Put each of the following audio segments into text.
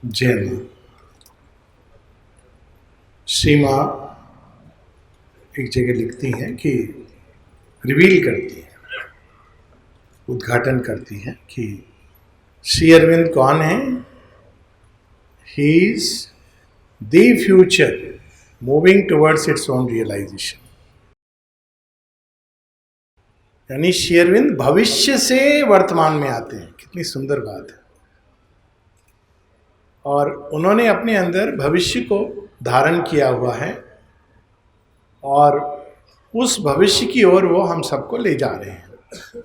जय मां। सीमा एक जगह लिखती हैं कि रिवील करती हैं, उद्घाटन करती हैं कि श्री अरविंद कौन है। He is the future moving towards its own realisation. यानी श्री अरविंद भविष्य से वर्तमान में आते हैं। कितनी सुंदर बात है। और उन्होंने अपने अंदर भविष्य को धारण किया हुआ है और उस भविष्य की ओर वो हम सबको ले जा रहे हैं।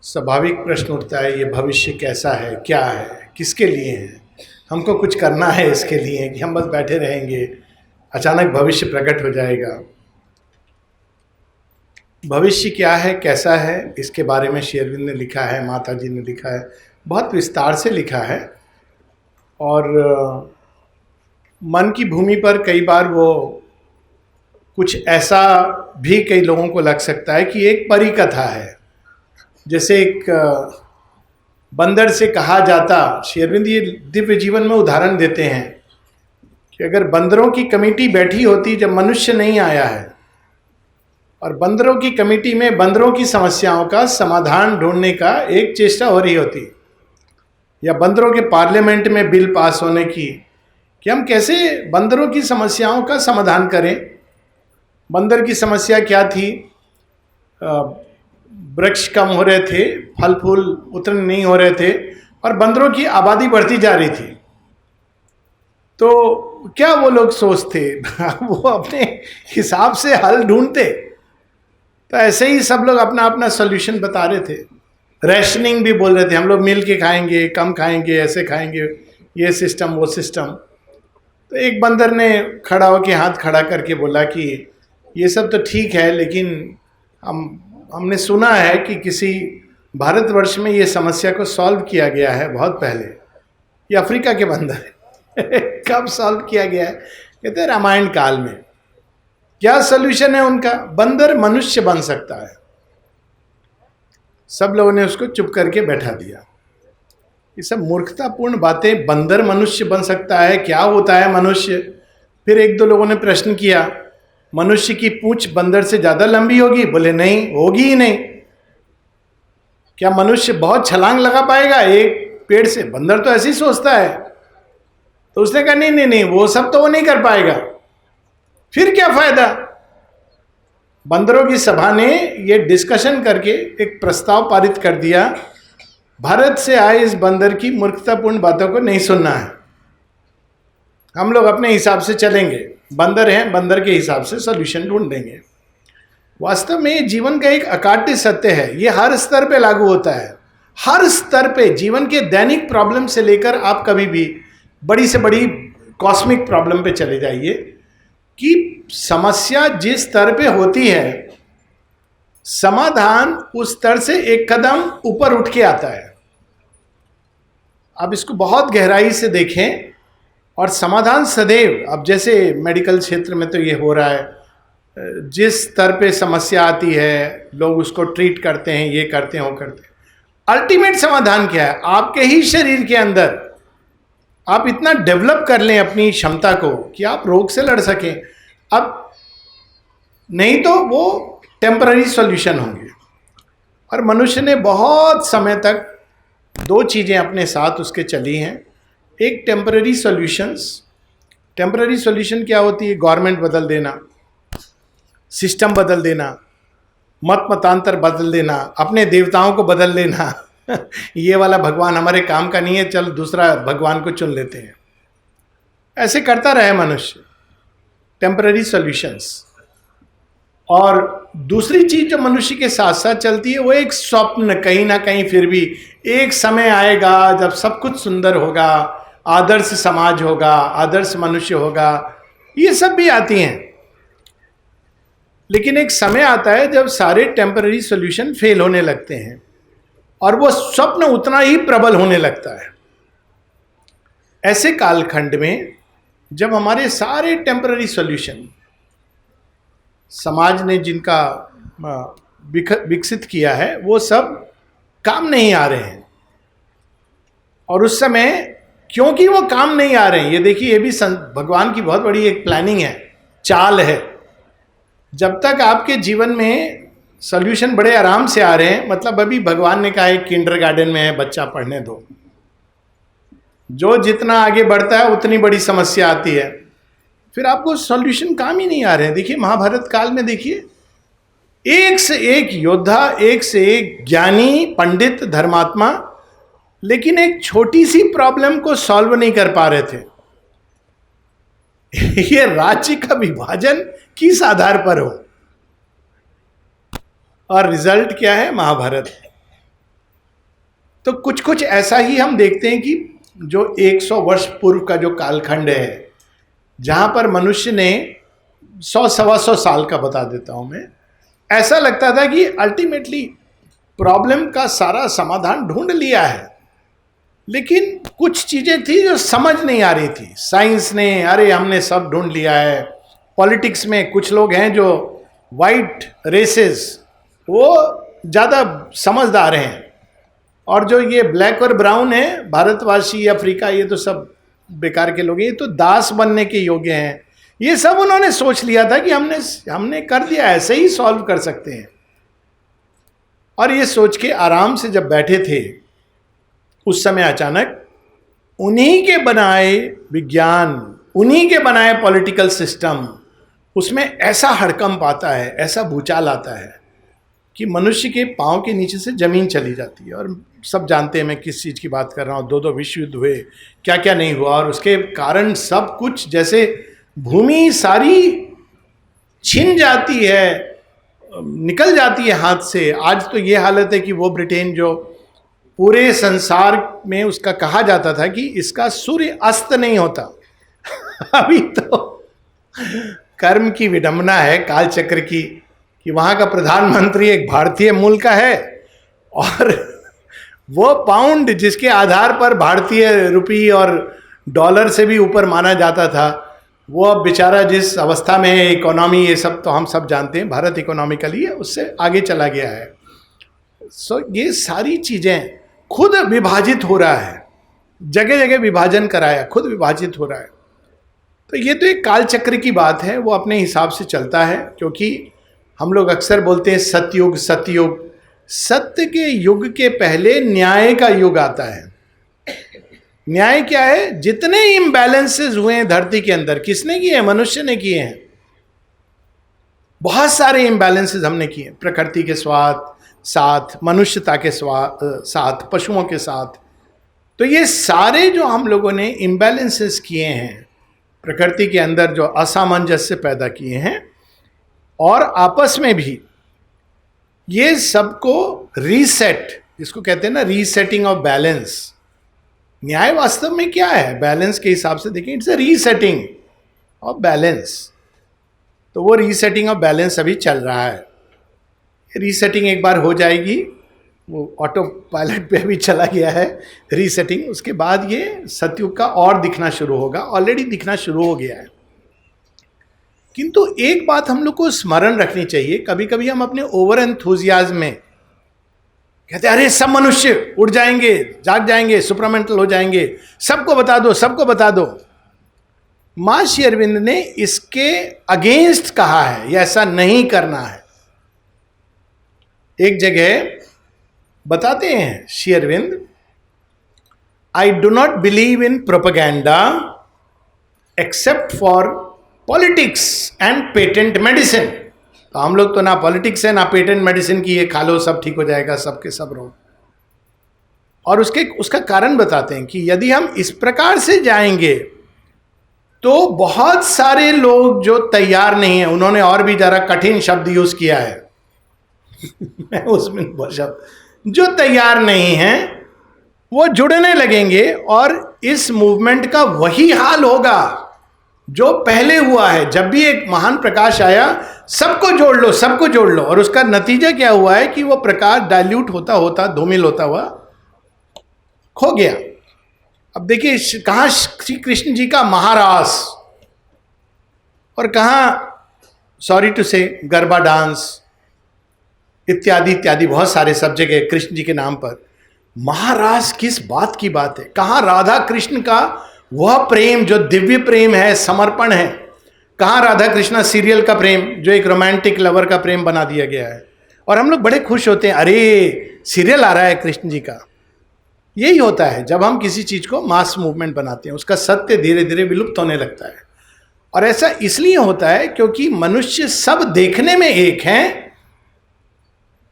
स्वाभाविक प्रश्न उठता है, ये भविष्य कैसा है, क्या है, किसके लिए है, हमको कुछ करना है इसके लिए कि हम बस बैठे रहेंगे, अचानक भविष्य प्रकट हो जाएगा। भविष्य क्या है, कैसा है, इसके बारे में श्री अरविंद ने लिखा है, माता जी ने लिखा है, बहुत विस्तार से लिखा है। और मन की भूमि पर कई बार वो कुछ ऐसा भी कई लोगों को लग सकता है कि एक परी कथा है। जैसे एक बंदर से कहा जाता, श्री अरविंद ये दिव्य जीवन में उदाहरण देते हैं कि अगर बंदरों की कमेटी बैठी होती जब मनुष्य नहीं आया है, और बंदरों की कमेटी में बंदरों की समस्याओं का समाधान ढूंढने का एक चेष्टा हो रही होती, या बंदरों के पार्लियामेंट में बिल पास होने की कि हम कैसे बंदरों की समस्याओं का समाधान करें। बंदर की समस्या क्या थी? वृक्ष कम हो रहे थे, फल फूल उतने नहीं हो रहे थे, और बंदरों की आबादी बढ़ती जा रही थी। तो क्या वो लोग सोचते वो अपने हिसाब से हल ढूंढते। तो ऐसे ही सब लोग अपना अपना सॉल्यूशन बता रहे थे। रैशनिंग भी बोल रहे थे, हम लोग मिल के खाएंगे, कम खाएंगे, ऐसे खाएंगे, ये सिस्टम वो सिस्टम। तो एक बंदर ने खड़ा होकर हाथ खड़ा करके बोला कि ये सब तो ठीक है, लेकिन हमने सुना है कि किसी भारतवर्ष में ये समस्या को सॉल्व किया गया है बहुत पहले। ये अफ्रीका के बंदर है कब सॉल्व किया गया है? कहते हैं रामायण काल में। क्या सॉल्यूशन है उनका? बंदर मनुष्य बन सकता है। सब लोगों ने उसको चुप करके बैठा दिया। ये सब मूर्खतापूर्ण बातें। बंदर मनुष्य बन सकता है, क्या होता है मनुष्य? फिर एक दो लोगों ने प्रश्न किया, मनुष्य की पूंछ बंदर से ज्यादा लंबी होगी? बोले नहीं, होगी ही नहीं। क्या मनुष्य बहुत छलांग लगा पाएगा एक पेड़ से? बंदर तो ऐसे ही सोचता है। तो उसने कहा नहीं नहीं नहीं, वो सब तो वो नहीं कर पाएगा। फिर क्या फायदा? बंदरों की सभा ने ये डिस्कशन करके एक प्रस्ताव पारित कर दिया, भारत से आए इस बंदर की मूर्खतापूर्ण बातों को नहीं सुनना है, हम लोग अपने हिसाब से चलेंगे, बंदर हैं, बंदर के हिसाब से सॉल्यूशन ढूंढेंगे। वास्तव में जीवन का एक अकाट्य सत्य है, ये हर स्तर पे लागू होता है। हर स्तर पे जीवन के दैनिक प्रॉब्लम से लेकर आप कभी भी बड़ी से बड़ी कॉस्मिक प्रॉब्लम पे चले जाइए कि समस्या जिस स्तर पे होती है, समाधान उस स्तर से एक कदम ऊपर उठ के आता है। आप इसको बहुत गहराई से देखें और समाधान सदैव, अब जैसे मेडिकल क्षेत्र में तो ये हो रहा है, जिस स्तर पे समस्या आती है लोग उसको ट्रीट करते हैं, ये करते हैं, वो करते हैं। अल्टीमेट समाधान क्या है? आपके ही शरीर के अंदर आप इतना डेवलप कर लें अपनी क्षमता को कि आप रोग से लड़ सकें। अब नहीं तो वो टेम्पररी सॉल्यूशन होंगे। और मनुष्य ने बहुत समय तक दो चीज़ें अपने साथ उसके चली हैं। एक टेम्पररी सॉल्यूशंस। टेम्पररी सॉल्यूशन क्या होती है? गवर्नमेंट बदल देना, सिस्टम बदल देना, मत मतांतर बदल देना, अपने देवताओं को बदल देना ये वाला भगवान हमारे काम का नहीं है, चल दूसरा भगवान को चुन लेते हैं। ऐसे करता रहे मनुष्य, टेम्पररी सॉल्यूशंस। और दूसरी चीज जो मनुष्य के साथ साथ चलती है वो एक स्वप्न, कहीं ना कहीं फिर भी एक समय आएगा जब सब कुछ सुंदर होगा, आदर्श समाज होगा, आदर्श मनुष्य होगा, ये सब भी आती हैं। लेकिन एक समय आता है जब सारे टेम्पररी सॉल्यूशन फेल होने लगते हैं और वो स्वप्न उतना ही प्रबल होने लगता है। ऐसे कालखंड में जब हमारे सारे टेम्पररी सॉल्यूशन समाज ने जिनका विकसित किया है वो सब काम नहीं आ रहे हैं, और उस समय क्योंकि वो काम नहीं आ रहे हैं। ये देखिए, ये भी भगवान की बहुत बड़ी एक प्लानिंग है, चाल है। जब तक आपके जीवन में सॉल्यूशन बड़े आराम से आ रहे हैं, मतलब अभी भगवान ने कहा है किंडरगार्टन में है, बच्चा पढ़ने दो। जो जितना आगे बढ़ता है उतनी बड़ी समस्या आती है, फिर आपको सॉल्यूशन काम ही नहीं आ रहे हैं। देखिए महाभारत काल में देखिए, एक से एक योद्धा, एक से एक ज्ञानी, पंडित, धर्मात्मा, लेकिन एक छोटी सी प्रॉब्लम को सॉल्व नहीं कर पा रहे थे। ये राज्य का विभाजन किस आधार पर हो, और रिजल्ट क्या है? महाभारत। तो कुछ कुछ ऐसा ही हम देखते हैं कि जो 100 वर्ष पूर्व का जो कालखंड है, जहां पर मनुष्य ने 100-125 साल का बता देता हूं मैं, ऐसा लगता था कि अल्टीमेटली प्रॉब्लम का सारा समाधान ढूंढ लिया है, लेकिन कुछ चीजें थी जो समझ नहीं आ रही थी। साइंस ने, अरे हमने सब ढूंढ लिया है। पॉलिटिक्स में कुछ लोग हैं जो वाइट रेसेस, वो ज्यादा समझदार हैं, और जो ये ब्लैक और ब्राउन है, भारतवासी, अफ्रीका, ये तो सब बेकार के लोग हैं, ये तो दास बनने के योग्य हैं। ये सब उन्होंने सोच लिया था कि हमने कर दिया, ऐसे ही सॉल्व कर सकते हैं। और ये सोच के आराम से जब बैठे थे, उस समय अचानक उन्हीं के बनाए विज्ञान, उन्हीं के बनाए पॉलिटिकल सिस्टम, उसमें ऐसा हड़कंप आता है, ऐसा भूचाल आता है कि मनुष्य के पांव के नीचे से जमीन चली जाती है। और सब जानते हैं मैं किस चीज़ की बात कर रहा हूँ। 2 विश्व युद्ध हुए, क्या क्या नहीं हुआ, और उसके कारण सब कुछ, जैसे भूमि सारी छिन जाती है, निकल जाती है हाथ से। आज तो ये हालत है कि वो ब्रिटेन जो पूरे संसार में उसका कहा जाता था कि इसका सूर्य अस्त नहीं होता अभी तो कर्म की विडंबना है काल चक्र की, कि वहां का प्रधानमंत्री एक भारतीय मूल का है, और वो पाउंड जिसके आधार पर भारतीय रुपये और डॉलर से भी ऊपर माना जाता था, वो अब बेचारा जिस अवस्था में है, इकोनॉमी, ये सब तो हम सब जानते हैं, भारत इकोनॉमिकली उससे आगे चला गया है। सो ये सारी चीजें खुद विभाजित हो रहा है, जगह जगह विभाजन कराया, खुद विभाजित हो रहा है। तो ये तो एक काल चक्र की बात है, वो अपने हिसाब से चलता है। क्योंकि हम लोग अक्सर बोलते हैं सतयुग सतयुग, सत्य के युग के पहले न्याय का युग आता है। न्याय क्या है? जितने इम्बैलेंसेस हुए हैं धरती के अंदर, किसने किए हैं? मनुष्य ने किए हैं। बहुत सारे इम्बैलेंसेस हमने किए, प्रकृति के साथ, मनुष्यता के साथ, पशुओं के साथ। तो ये सारे जो हम लोगों ने इम्बैलेंसेस किए हैं, प्रकृति के अंदर जो असामंजस्य पैदा किए हैं, और आपस में भी, ये सबको रीसेट, जिसको कहते हैं ना रीसेटिंग ऑफ बैलेंस। न्याय वास्तव में क्या है? बैलेंस के हिसाब से देखें, it's a resetting of balance. तो वो रीसेटिंग ऑफ बैलेंस अभी चल रहा है। रीसेटिंग एक बार हो जाएगी, वो ऑटो पायलट पे भी चला गया है रीसेटिंग, उसके बाद ये सतयुग का और दिखना शुरू होगा, ऑलरेडी दिखना शुरू हो गया है। किंतु एक बात हम लोग को स्मरण रखनी चाहिए, कभी कभी हम अपने ओवर एंथुजियाज्म में कहते हैं अरे सब मनुष्य उड़ जाएंगे, जाग जाएंगे, सुपरमेंटल हो जाएंगे, सबको बता दो, सबको बता दो। मां श्री अरविंद ने इसके अगेंस्ट कहा है, यह ऐसा नहीं करना है। एक जगह बताते हैं Shri Arvind, I do not believe in propaganda except for politics and patent medicine. तो हम लोग तो ना पॉलिटिक्स है ना पेटेंट मेडिसिन की ये खा लो सब ठीक हो जाएगा, सबके सब रहो। और उसका कारण बताते हैं कि यदि हम इस प्रकार से जाएंगे तो बहुत सारे लोग जो तैयार नहीं है, उन्होंने और भी जरा कठिन शब्द यूज किया है मैं उसमें शब्द, जो तैयार नहीं है वो जुड़ने लगेंगे, और इस मूवमेंट का वही हाल होगा जो पहले हुआ है। जब भी एक महान प्रकाश आया, सबको जोड़ लो, सबको जोड़ लो, और उसका नतीजा क्या हुआ है कि वो प्रकाश डाइल्यूट होता होता, धूमिल होता हुआ खो गया। अब देखिए कहां श्री कृष्ण जी का महारास, और कहां, सॉरी टू से, गरबा डांस इत्यादि इत्यादि, बहुत सारे सब जगह कृष्ण जी के नाम पर। महाराज किस बात की बात है, कहाँ राधा कृष्ण का वह प्रेम जो दिव्य प्रेम है, समर्पण है, कहाँ राधा कृष्णा सीरियल का प्रेम जो एक रोमांटिक लवर का प्रेम बना दिया गया है। और हम लोग बड़े खुश होते हैं, अरे सीरियल आ रहा है कृष्ण जी का। यही होता है जब हम किसी चीज को मास मूवमेंट बनाते हैं, उसका सत्य धीरे धीरे विलुप्त होने लगता है। और ऐसा इसलिए होता है क्योंकि मनुष्य सब देखने में एक हैं,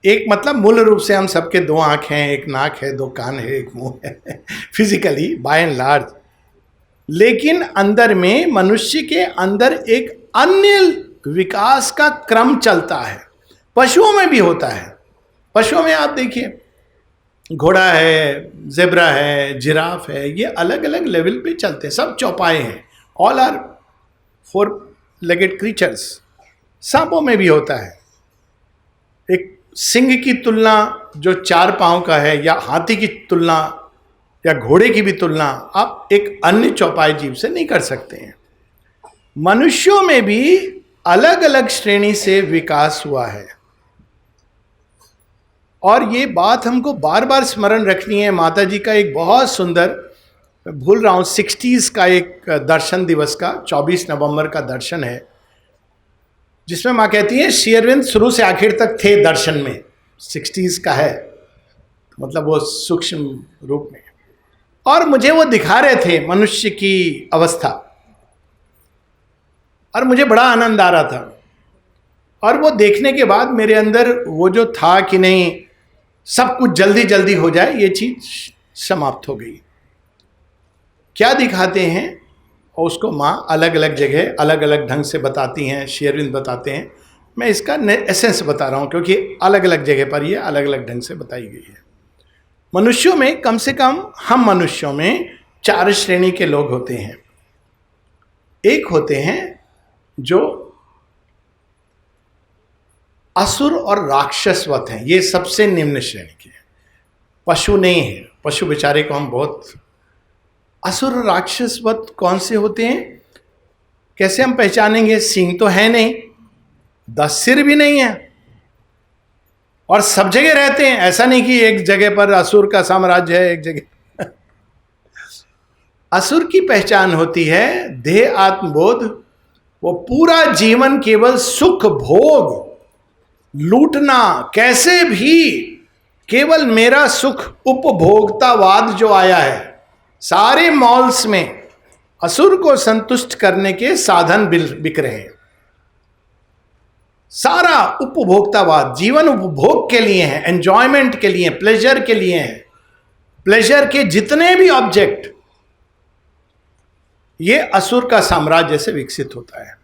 एक मतलब मूल रूप से हम सबके दो आंख हैं, एक नाक है, दो कान है, एक मुंह है फिजिकली बाय एंड लार्ज, लेकिन अंदर में मनुष्य के अंदर एक अन्य विकास का क्रम चलता है। पशुओं में भी होता है। पशुओं में आप देखिए, घोड़ा है, जेब्रा है, जिराफ है, ये अलग अलग लेवल पे चलते हैं, सब चौपाए हैं, all are four legged creatures. सांपों में भी होता है, एक सिंह की तुलना जो चार पांव का है, या हाथी की तुलना या घोड़े की भी तुलना आप एक अन्य चौपाई जीव से नहीं कर सकते हैं। मनुष्यों में भी अलग अलग श्रेणी से विकास हुआ है, और ये बात हमको बार बार स्मरण रखनी है। माता जी का एक बहुत सुंदर, भूल रहा हूं, 60s का एक दर्शन दिवस का 24 नवंबर का दर्शन है, जिसमें माँ कहती है श्री अरविंद शुरू से आखिर तक थे दर्शन में। 60s का है, मतलब वो सूक्ष्म रूप में, और मुझे वो दिखा रहे थे मनुष्य की अवस्था, और मुझे बड़ा आनंद आ रहा था। और वो देखने के बाद मेरे अंदर वो जो था कि नहीं सब कुछ जल्दी जल्दी हो जाए, ये चीज समाप्त हो गई। क्या दिखाते हैं, और उसको माँ अलग अलग जगह अलग अलग ढंग से बताती हैं, श्री अरविंद बताते हैं। मैं इसका एसेंस बता रहा हूँ क्योंकि अलग अलग जगह पर ये अलग अलग ढंग से बताई गई है। मनुष्यों में कम से कम, हम मनुष्यों में 4 श्रेणी के लोग होते हैं। एक होते हैं जो असुर और राक्षसवत हैं, ये सबसे निम्न श्रेणी के हैं, पशु नहीं है। पशु बेचारे को हम बहुत, असुर और राक्षसवत कौन से होते हैं, कैसे हम पहचानेंगे? सींग तो है नहीं, 10 सिर भी नहीं है, और सब जगह रहते हैं। ऐसा नहीं कि एक जगह पर असुर का साम्राज्य है, एक जगह असुर की पहचान होती है देह आत्मबोध। वो पूरा जीवन केवल सुख भोग लूटना, कैसे भी केवल मेरा सुख, उपभोक्तावाद जो आया है सारे मॉल्स में, असुर को संतुष्ट करने के साधन बिक रहे हैं। सारा उपभोक्तावाद, जीवन उपभोग के लिए है, एंजॉयमेंट के लिए, प्लेजर के लिए है। प्लेजर के जितने भी ऑब्जेक्ट, ये असुर का साम्राज्य से विकसित होता है।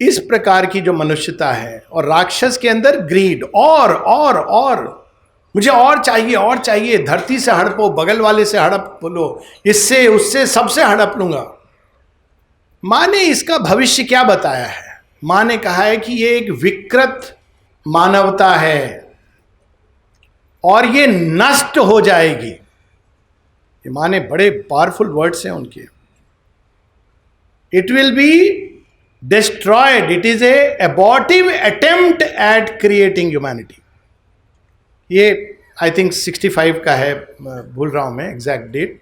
इस प्रकार की जो मनुष्यता है, और राक्षस के अंदर ग्रीड, और मुझे और चाहिए, धरती से हड़पो, बगल वाले से हड़प लो, इससे उससे सबसे हड़प लूंगा। मां ने इसका भविष्य क्या बताया है? मां ने कहा है कि ये एक विकृत मानवता है और ये नष्ट हो जाएगी। ये मां ने बड़े पावरफुल वर्ड्स हैं उनके। It will be destroyed, it is a abortive attempt at creating humanity. ये आई थिंक 65 का है, भूल रहा हूं मैं एग्जैक्ट डेट।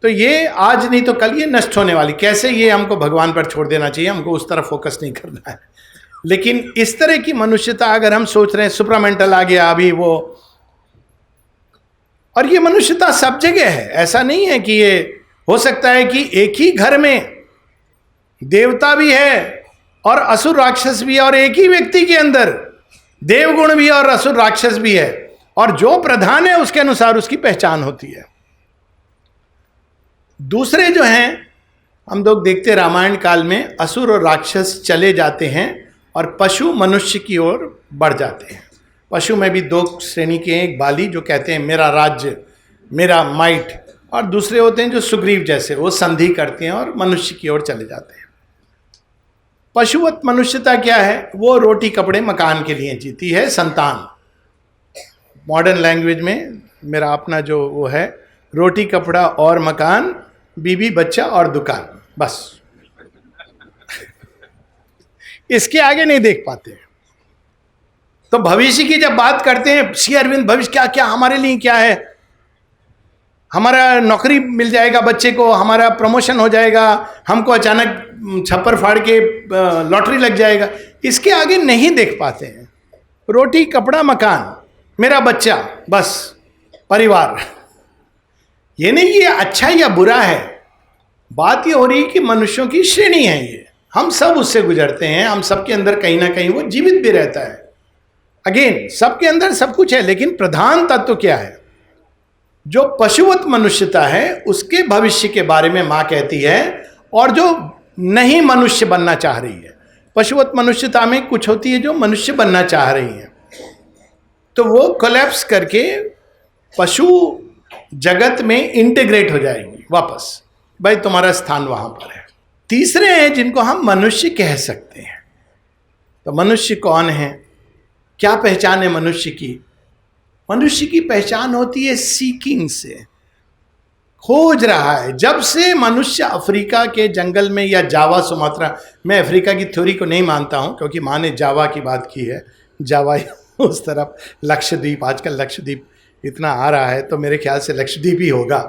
तो ये आज नहीं तो कल ये नष्ट होने वाली। कैसे? ये हमको भगवान पर छोड़ देना चाहिए, हमको उस तरफ फोकस नहीं करना है। लेकिन इस तरह की मनुष्यता अगर हम सोच रहे हैं, सुपरामेंटल आ गया अभी वो, और ये मनुष्यता सब जगह है। ऐसा नहीं है कि ये, हो सकता है कि एक ही घर में देवता भी है और असुर राक्षस भी है, और एक ही व्यक्ति के अंदर देवगुण भी है और असुर राक्षस भी है, और जो प्रधान है उसके अनुसार उसकी पहचान होती है। दूसरे जो हैं, हम लोग देखते रामायण काल में असुर और राक्षस चले जाते हैं और पशु मनुष्य की ओर बढ़ जाते हैं। पशु में भी 2 श्रेणी के हैं, एक बाली जो कहते हैं मेरा राज्य, मेरा माइट, और दूसरे होते हैं जो सुग्रीव जैसे, वो संधि करते हैं और मनुष्य की ओर चले जाते हैं। पशुवत मनुष्यता क्या है? वो रोटी कपड़े मकान के लिए जीती है, संतान। मॉडर्न लैंग्वेज में मेरा अपना जो वो है, रोटी कपड़ा और मकान, बीबी बच्चा और दुकान, बस इसके आगे नहीं देख पाते। तो भविष्य की जब बात करते हैं, श्री अरविंद भविष्य क्या क्या हमारे लिए क्या है, हमारा नौकरी मिल जाएगा बच्चे को, हमारा प्रमोशन हो जाएगा, हमको अचानक छप्पर फाड़ के लॉटरी लग जाएगा, इसके आगे नहीं देख पाते हैं। रोटी कपड़ा मकान, मेरा बच्चा, बस परिवार। ये नहीं ये अच्छा या बुरा है, बात ये हो रही है कि मनुष्यों की श्रेणी है ये, हम सब उससे गुजरते हैं, हम सबके अंदर कहीं ना कहीं वो जीवित भी रहता है। अगेन सबके अंदर सब कुछ है, लेकिन प्रधान तत्व क्या है? जो पशुवत मनुष्यता है उसके भविष्य के बारे में मां कहती है, और जो नहीं मनुष्य बनना चाह रही है। पशुवत मनुष्यता में कुछ होती है जो मनुष्य बनना चाह रही है, तो वो कोलैप्स करके पशु जगत में इंटीग्रेट हो जाएंगी वापस, भाई तुम्हारा स्थान वहां पर है। तीसरे हैं जिनको हम मनुष्य कह सकते हैं। तो मनुष्य कौन है, क्या पहचान है मनुष्य की? मनुष्य की पहचान होती है सीकिंग से, खोज रहा है। जब से मनुष्य अफ्रीका के जंगल में या जावा सुमात्रा, मैं अफ्रीका की थ्योरी को नहीं मानता हूं क्योंकि माँ ने जावा की बात की है, जावा उस तरफ, लक्षद्वीप, आजकल लक्षद्वीप इतना आ रहा है तो मेरे ख्याल से लक्षद्वीप ही होगा।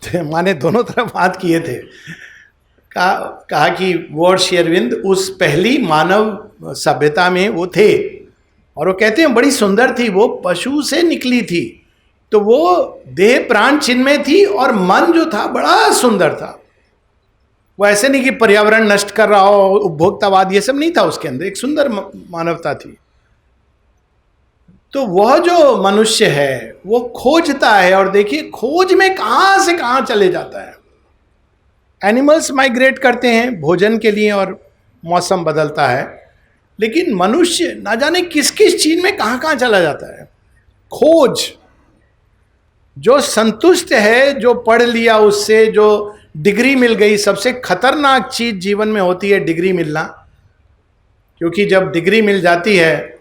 तो माँ ने दोनों तरफ बात किए थे, कहा कि वो श्री अरविंद उस पहली मानव सभ्यता में वो थे, और वो कहते हैं बड़ी सुंदर थी, वो पशु से निकली थी, तो वो देह प्राण चिन्मय थी, और मन जो था बड़ा सुंदर था। वो ऐसे नहीं कि पर्यावरण नष्ट कर रहा हो, उपभोक्तावाद, ये सब नहीं था उसके अंदर, एक सुंदर मानवता थी। तो वह जो मनुष्य है वो खोजता है, और देखिए खोज में कहां से कहां चले जाता है। एनिमल्स माइग्रेट करते हैं भोजन के लिए और मौसम बदलता है, लेकिन मनुष्य ना जाने किस किस चीज में कहां कहां चला जाता है। खोज, जो संतुष्ट है, जो पढ़ लिया, उससे जो डिग्री मिल गई, सबसे खतरनाक चीज जीवन में होती है डिग्री मिलना, क्योंकि जब डिग्री मिल जाती है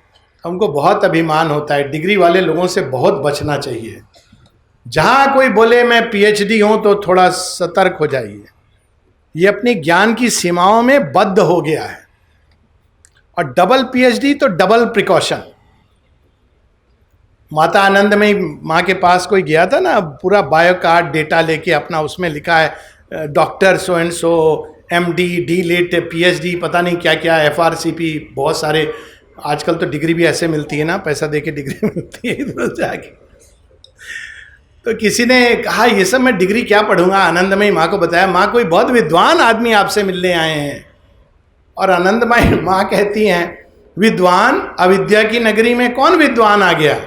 हमको बहुत अभिमान होता है। डिग्री वाले लोगों से बहुत बचना चाहिए। जहां कोई बोले मैं पीएचडी हूं तो थोड़ा सतर्क हो जाइए, ये अपने ज्ञान की सीमाओं में बद्ध हो गया है। और डबल पीएचडी तो डबल प्रिकॉशन। माता आनंदमयी माँ के पास कोई गया था ना, पूरा बायो कार्ड डेटा लेके अपना, उसमें लिखा है doctor so and so, MD, D Litt, PhD, पता नहीं क्या क्या, एफआरसीपी, बहुत सारे। आजकल तो डिग्री भी ऐसे मिलती है ना, पैसा देके डिग्री मिलती है इधर जाके। तो किसी ने कहा ये सब मैं डिग्री क्या पढ़ूंगा, आनंदमयी माँ को बताया, माँ कोई बहुत विद्वान आदमी आपसे मिलने आए हैं। और आनंदमयी माँ कहती हैं, विद्वान, अविद्या की नगरी में कौन विद्वान आ गया?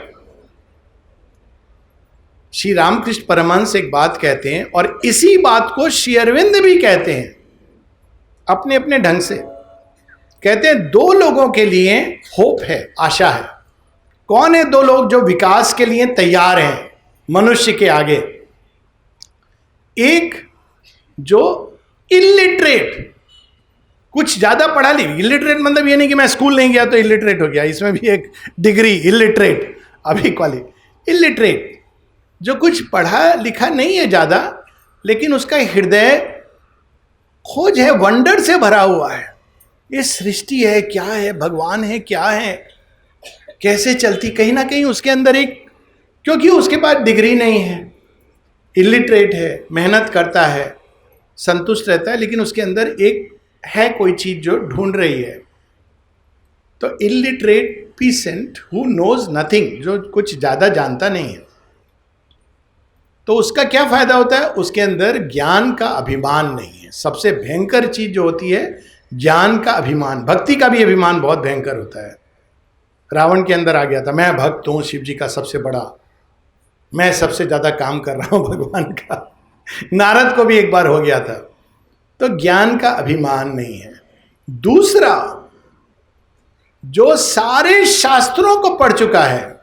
श्री रामकृष्ण परमहंस एक बात कहते हैं, और इसी बात को श्री अरविंद भी कहते हैं अपने अपने ढंग से। कहते हैं दो लोगों के लिए होप है, आशा है। कौन है दो लोग जो विकास के लिए तैयार हैं मनुष्य के आगे? एक जो इलिटरेट, कुछ ज्यादा पढ़ा ली, इलिटरेट मतलब ये नहीं कि मैं स्कूल नहीं गया तो इलिटरेट हो गया, इसमें भी एक डिग्री, इलिटरेट, अभी क्वालिटी। इलिटरेट जो कुछ पढ़ा लिखा नहीं है ज्यादा, लेकिन उसका हृदय खोज है, वंडर से भरा हुआ है। ये सृष्टि है क्या है, भगवान है क्या है, कैसे चलती, कहीं ना कहीं उसके अंदर एक, क्योंकि उसके पास डिग्री नहीं है, इलिटरेट है, मेहनत करता है, संतुष्ट रहता है, लेकिन उसके अंदर एक है कोई चीज जो ढूंढ रही है। तो illiterate peasant who knows nothing, जो कुछ ज्यादा जानता नहीं है, तो उसका क्या फायदा होता है? उसके अंदर ज्ञान का अभिमान नहीं है। सबसे भयंकर चीज जो होती है ज्ञान का अभिमान। भक्ति का भी अभिमान बहुत भयंकर होता है। रावण के अंदर आ गया था, मैं भक्त हूं शिव जी का सबसे बड़ा, मैं सबसे ज्यादा काम कर रहा हूं भगवान का। नारद को भी एक बार हो गया था। तो ज्ञान का अभिमान नहीं है। दूसरा, जो सारे शास्त्रों को पढ़ चुका है,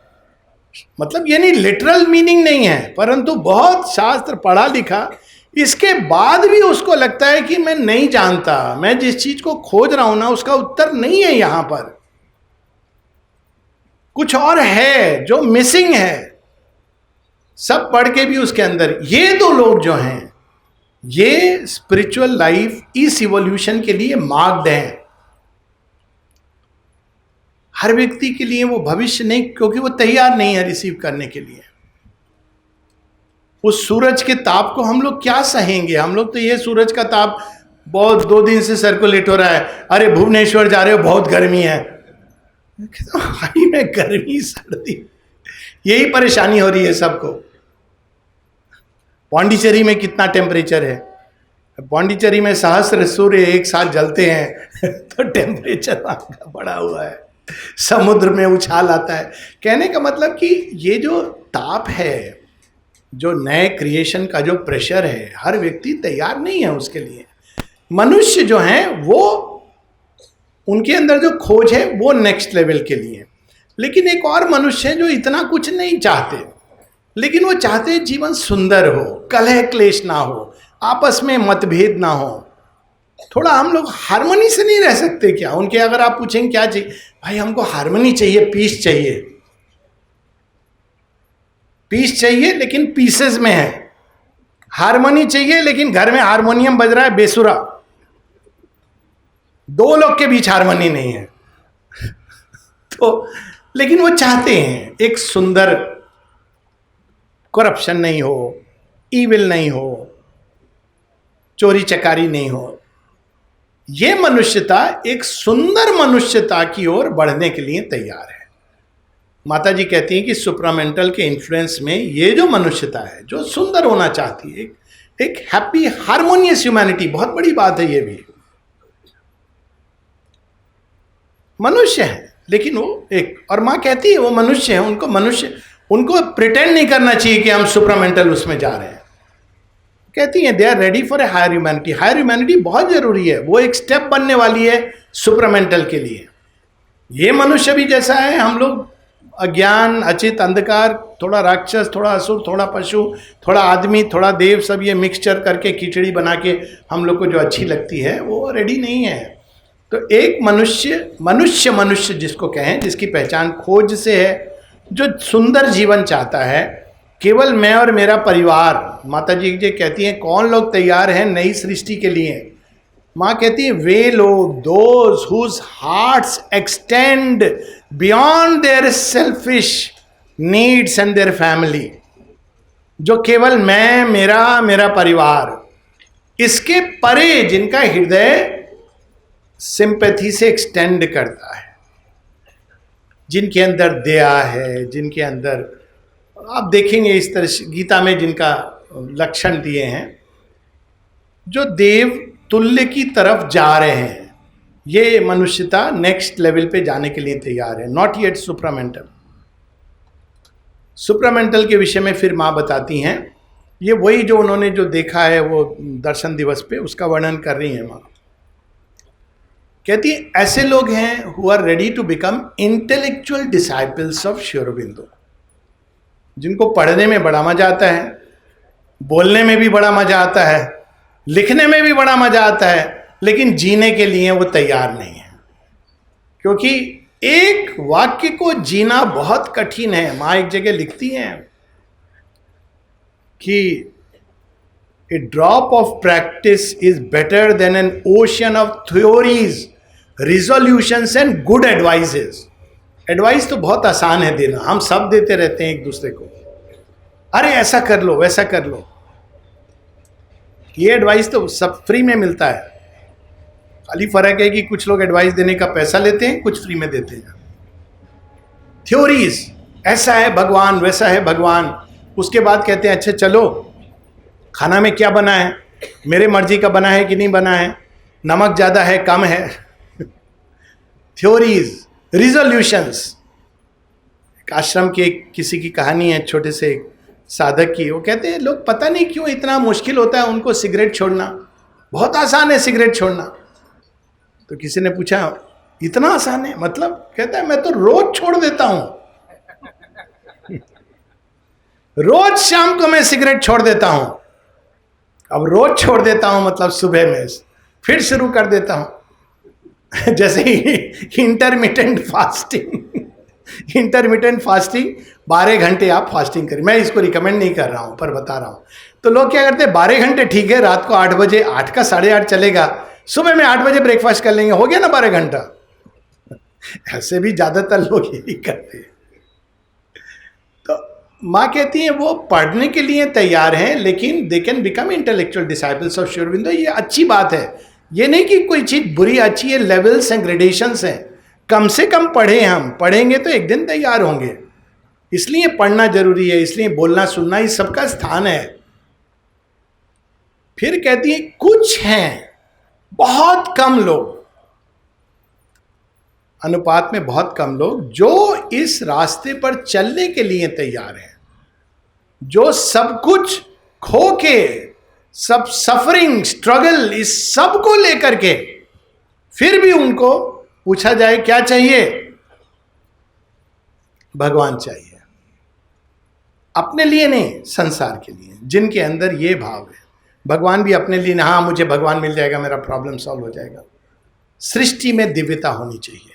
मतलब ये नहीं लिटरल मीनिंग नहीं है, परंतु बहुत शास्त्र पढ़ा लिखा, इसके बाद भी उसको लगता है कि मैं नहीं जानता, मैं जिस चीज को खोज रहा हूं ना उसका उत्तर नहीं है, यहां पर कुछ और है जो मिसिंग है। सब पढ़ के भी उसके अंदर, ये दो लोग जो हैं ये स्पिरिचुअल लाइफ इस इवोल्यूशन के लिए मार्क्ड हैं। हर व्यक्ति के लिए वो भविष्य नहीं, क्योंकि वो तैयार नहीं है रिसीव करने के लिए। उस सूरज के ताप को हम लोग क्या सहेंगे? हम लोग तो ये सूरज का ताप बहुत 2 दिन से सर्कुलेट हो रहा है, अरे भुवनेश्वर जा रहे हो बहुत गर्मी है। भाई में गर्मी सर्दी यही परेशानी हो रही है सबको। पांडिचेरी में कितना टेम्परेचर है? पांडिचेरी में सहस्र सूर्य एक साथ जलते हैं तो टेम्परेचर वहां का बढ़ा हुआ है, समुद्र में उछाल आता है। कहने का मतलब कि ये जो ताप है, जो नए क्रिएशन का जो प्रेशर है, हर व्यक्ति तैयार नहीं है उसके लिए। मनुष्य जो हैं वो, उनके अंदर जो खोज है वो नेक्स्ट लेवल के लिए। लेकिन एक और मनुष्य है जो इतना कुछ नहीं चाहते, लेकिन वो चाहते जीवन सुंदर हो, कलह क्लेश ना हो, आपस में मतभेद ना हो। थोड़ा हम लोग हार्मनी से नहीं रह सकते क्या? उनके अगर आप पूछेंगे क्या चाहिए, भाई हमको हार्मनी चाहिए, पीस चाहिए। पीस चाहिए लेकिन पीसेस में है, हारमोनी चाहिए लेकिन घर में हारमोनियम बज रहा है बेसुरा, 2 लोग के बीच हारमोनी नहीं है। तो लेकिन वो चाहते हैं एक सुंदर, करप्शन नहीं हो, ईविल नहीं हो, चोरी चकारी नहीं हो। ये मनुष्यता एक सुंदर मनुष्यता की ओर बढ़ने के लिए तैयार है। माता जी कहती हैं कि सुप्रामेंटल के इन्फ्लुएंस में ये जो मनुष्यता है, जो सुंदर होना चाहती है, एक हैप्पी हार्मोनियस ह्यूमैनिटी, बहुत बड़ी बात है ये भी। मनुष्य है लेकिन वो एक, और माँ कहती है वो मनुष्य है, उनको प्रिटेंड नहीं करना चाहिए कि हम सुप्रामेंटल उसमें जा रहे हैं। कहती हैं they are ready for a higher humanity. Higher humanity बहुत जरूरी है, वो एक स्टेप बनने वाली है सुप्रामेंटल के लिए। ये मनुष्य भी जैसा है, हम लोग अज्ञान, अचित, अंधकार, थोड़ा राक्षस, थोड़ा असुर, थोड़ा पशु, थोड़ा आदमी, थोड़ा देव, सब ये मिक्सचर करके खिचड़ी बना के हम लोग को जो अच्छी लगती है वो रेडी नहीं है। तो एक मनुष्य जिसको कहें, जिसकी पहचान खोज से है, जो सुंदर जीवन चाहता है, केवल मैं और मेरा परिवार। माता जी कहती हैं कौन लोग तैयार हैं नई सृष्टि के लिए? माँ कहती है वे लोग, those whose hearts extend beyond their selfish needs and their family, जो केवल मैं, मेरा परिवार, इसके परे जिनका हृदय सिंपैथी से एक्सटेंड करता है, जिनके अंदर दया है, जिनके अंदर आप देखेंगे इस तरह से गीता में जिनका लक्षण दिए हैं, जो देव तुल्य की तरफ जा रहे हैं, ये मनुष्यता नेक्स्ट लेवल पे जाने के लिए तैयार है। Not yet supramental. सुप्रामेंटल के विषय में फिर माँ बताती हैं, ये वही जो उन्होंने जो देखा है वो दर्शन दिवस पे, उसका वर्णन कर रही हैं माँ। कहती है ऐसे लोग हैं who are ready to become intellectual disciples of Shri Aurobindo, जिनको पढ़ने में बड़ा मजा आता है, बोलने में भी बड़ा मजा आता है, लिखने में भी बड़ा मजा आता है, लेकिन जीने के लिए वो तैयार नहीं है। क्योंकि एक वाक्य को जीना बहुत कठिन है। माँ एक जगह लिखती हैं कि a drop of practice is better than an ocean of theories, resolutions and good advices. Advice तो बहुत आसान है देना, हम सब देते रहते हैं एक दूसरे को, अरे ऐसा कर लो, वैसा कर लो। ये एडवाइस तो सब फ्री में मिलता है, खाली फर्क है कि कुछ लोग एडवाइस देने का पैसा लेते हैं, कुछ फ्री में देते हैं। थ्योरीज, ऐसा है भगवान, वैसा है भगवान, उसके बाद कहते हैं अच्छा चलो खाना में क्या बना है, मेरे मर्जी का बना है कि नहीं बना है, नमक ज़्यादा है कम है। Theories, resolutions. एक आश्रम की किसी की कहानी है, छोटे से साधक की। वो कहते हैं लोग पता नहीं क्यों इतना मुश्किल होता है उनको सिगरेट छोड़ना, बहुत आसान है सिगरेट छोड़ना। तो किसी ने पूछा इतना आसान है मतलब? कहता है मैं तो रोज छोड़ देता हूं, रोज शाम को मैं सिगरेट छोड़ देता हूं। अब रोज छोड़ देता हूं मतलब सुबह में फिर शुरू कर देता हूं। जैसे इंटरमिटेंट फास्टिंग। इंटरमिटेंट फास्टिंग 12 घंटे आप फास्टिंग करें। मैं इसको रिकमेंड नहीं कर रहा हूं पर बता रहा हूं। तो लोग क्या करते हैं 12 घंटे ठीक है, रात को 8 बजे, 8 का 8:30 चलेगा, सुबह में 8 बजे ब्रेकफास्ट कर लेंगे, हो गया ना 12 घंटा। ऐसे भी ज्यादातर लोग यही करते हैं। तो माँ कहती है वो पढ़ने के लिए तैयार हैं, लेकिन they can become intellectual disciples of Shri Aurobindo. ये अच्छी बात है, ये नहीं कि कोई चीज बुरी अच्छी है, लेवल्स एंड ग्रेडेशंस हैं। कम से कम पढ़े, हम पढ़ेंगे तो एक दिन तैयार होंगे। इसलिए पढ़ना जरूरी है, इसलिए बोलना सुनना इस सबका स्थान है। फिर कहती है कुछ हैं, बहुत कम लोग, अनुपात में बहुत कम लोग जो इस रास्ते पर चलने के लिए तैयार हैं, जो सब कुछ खो के, सब सफरिंग स्ट्रगल इस सब को लेकर के, फिर भी उनको पूछा जाए क्या चाहिए, भगवान चाहिए। अपने लिए नहीं, संसार के लिए, जिनके अंदर ये भाव है। भगवान भी अपने लिए नहीं, हाँ मुझे भगवान मिल जाएगा, मेरा प्रॉब्लम सॉल्व हो जाएगा। सृष्टि में दिव्यता होनी चाहिए,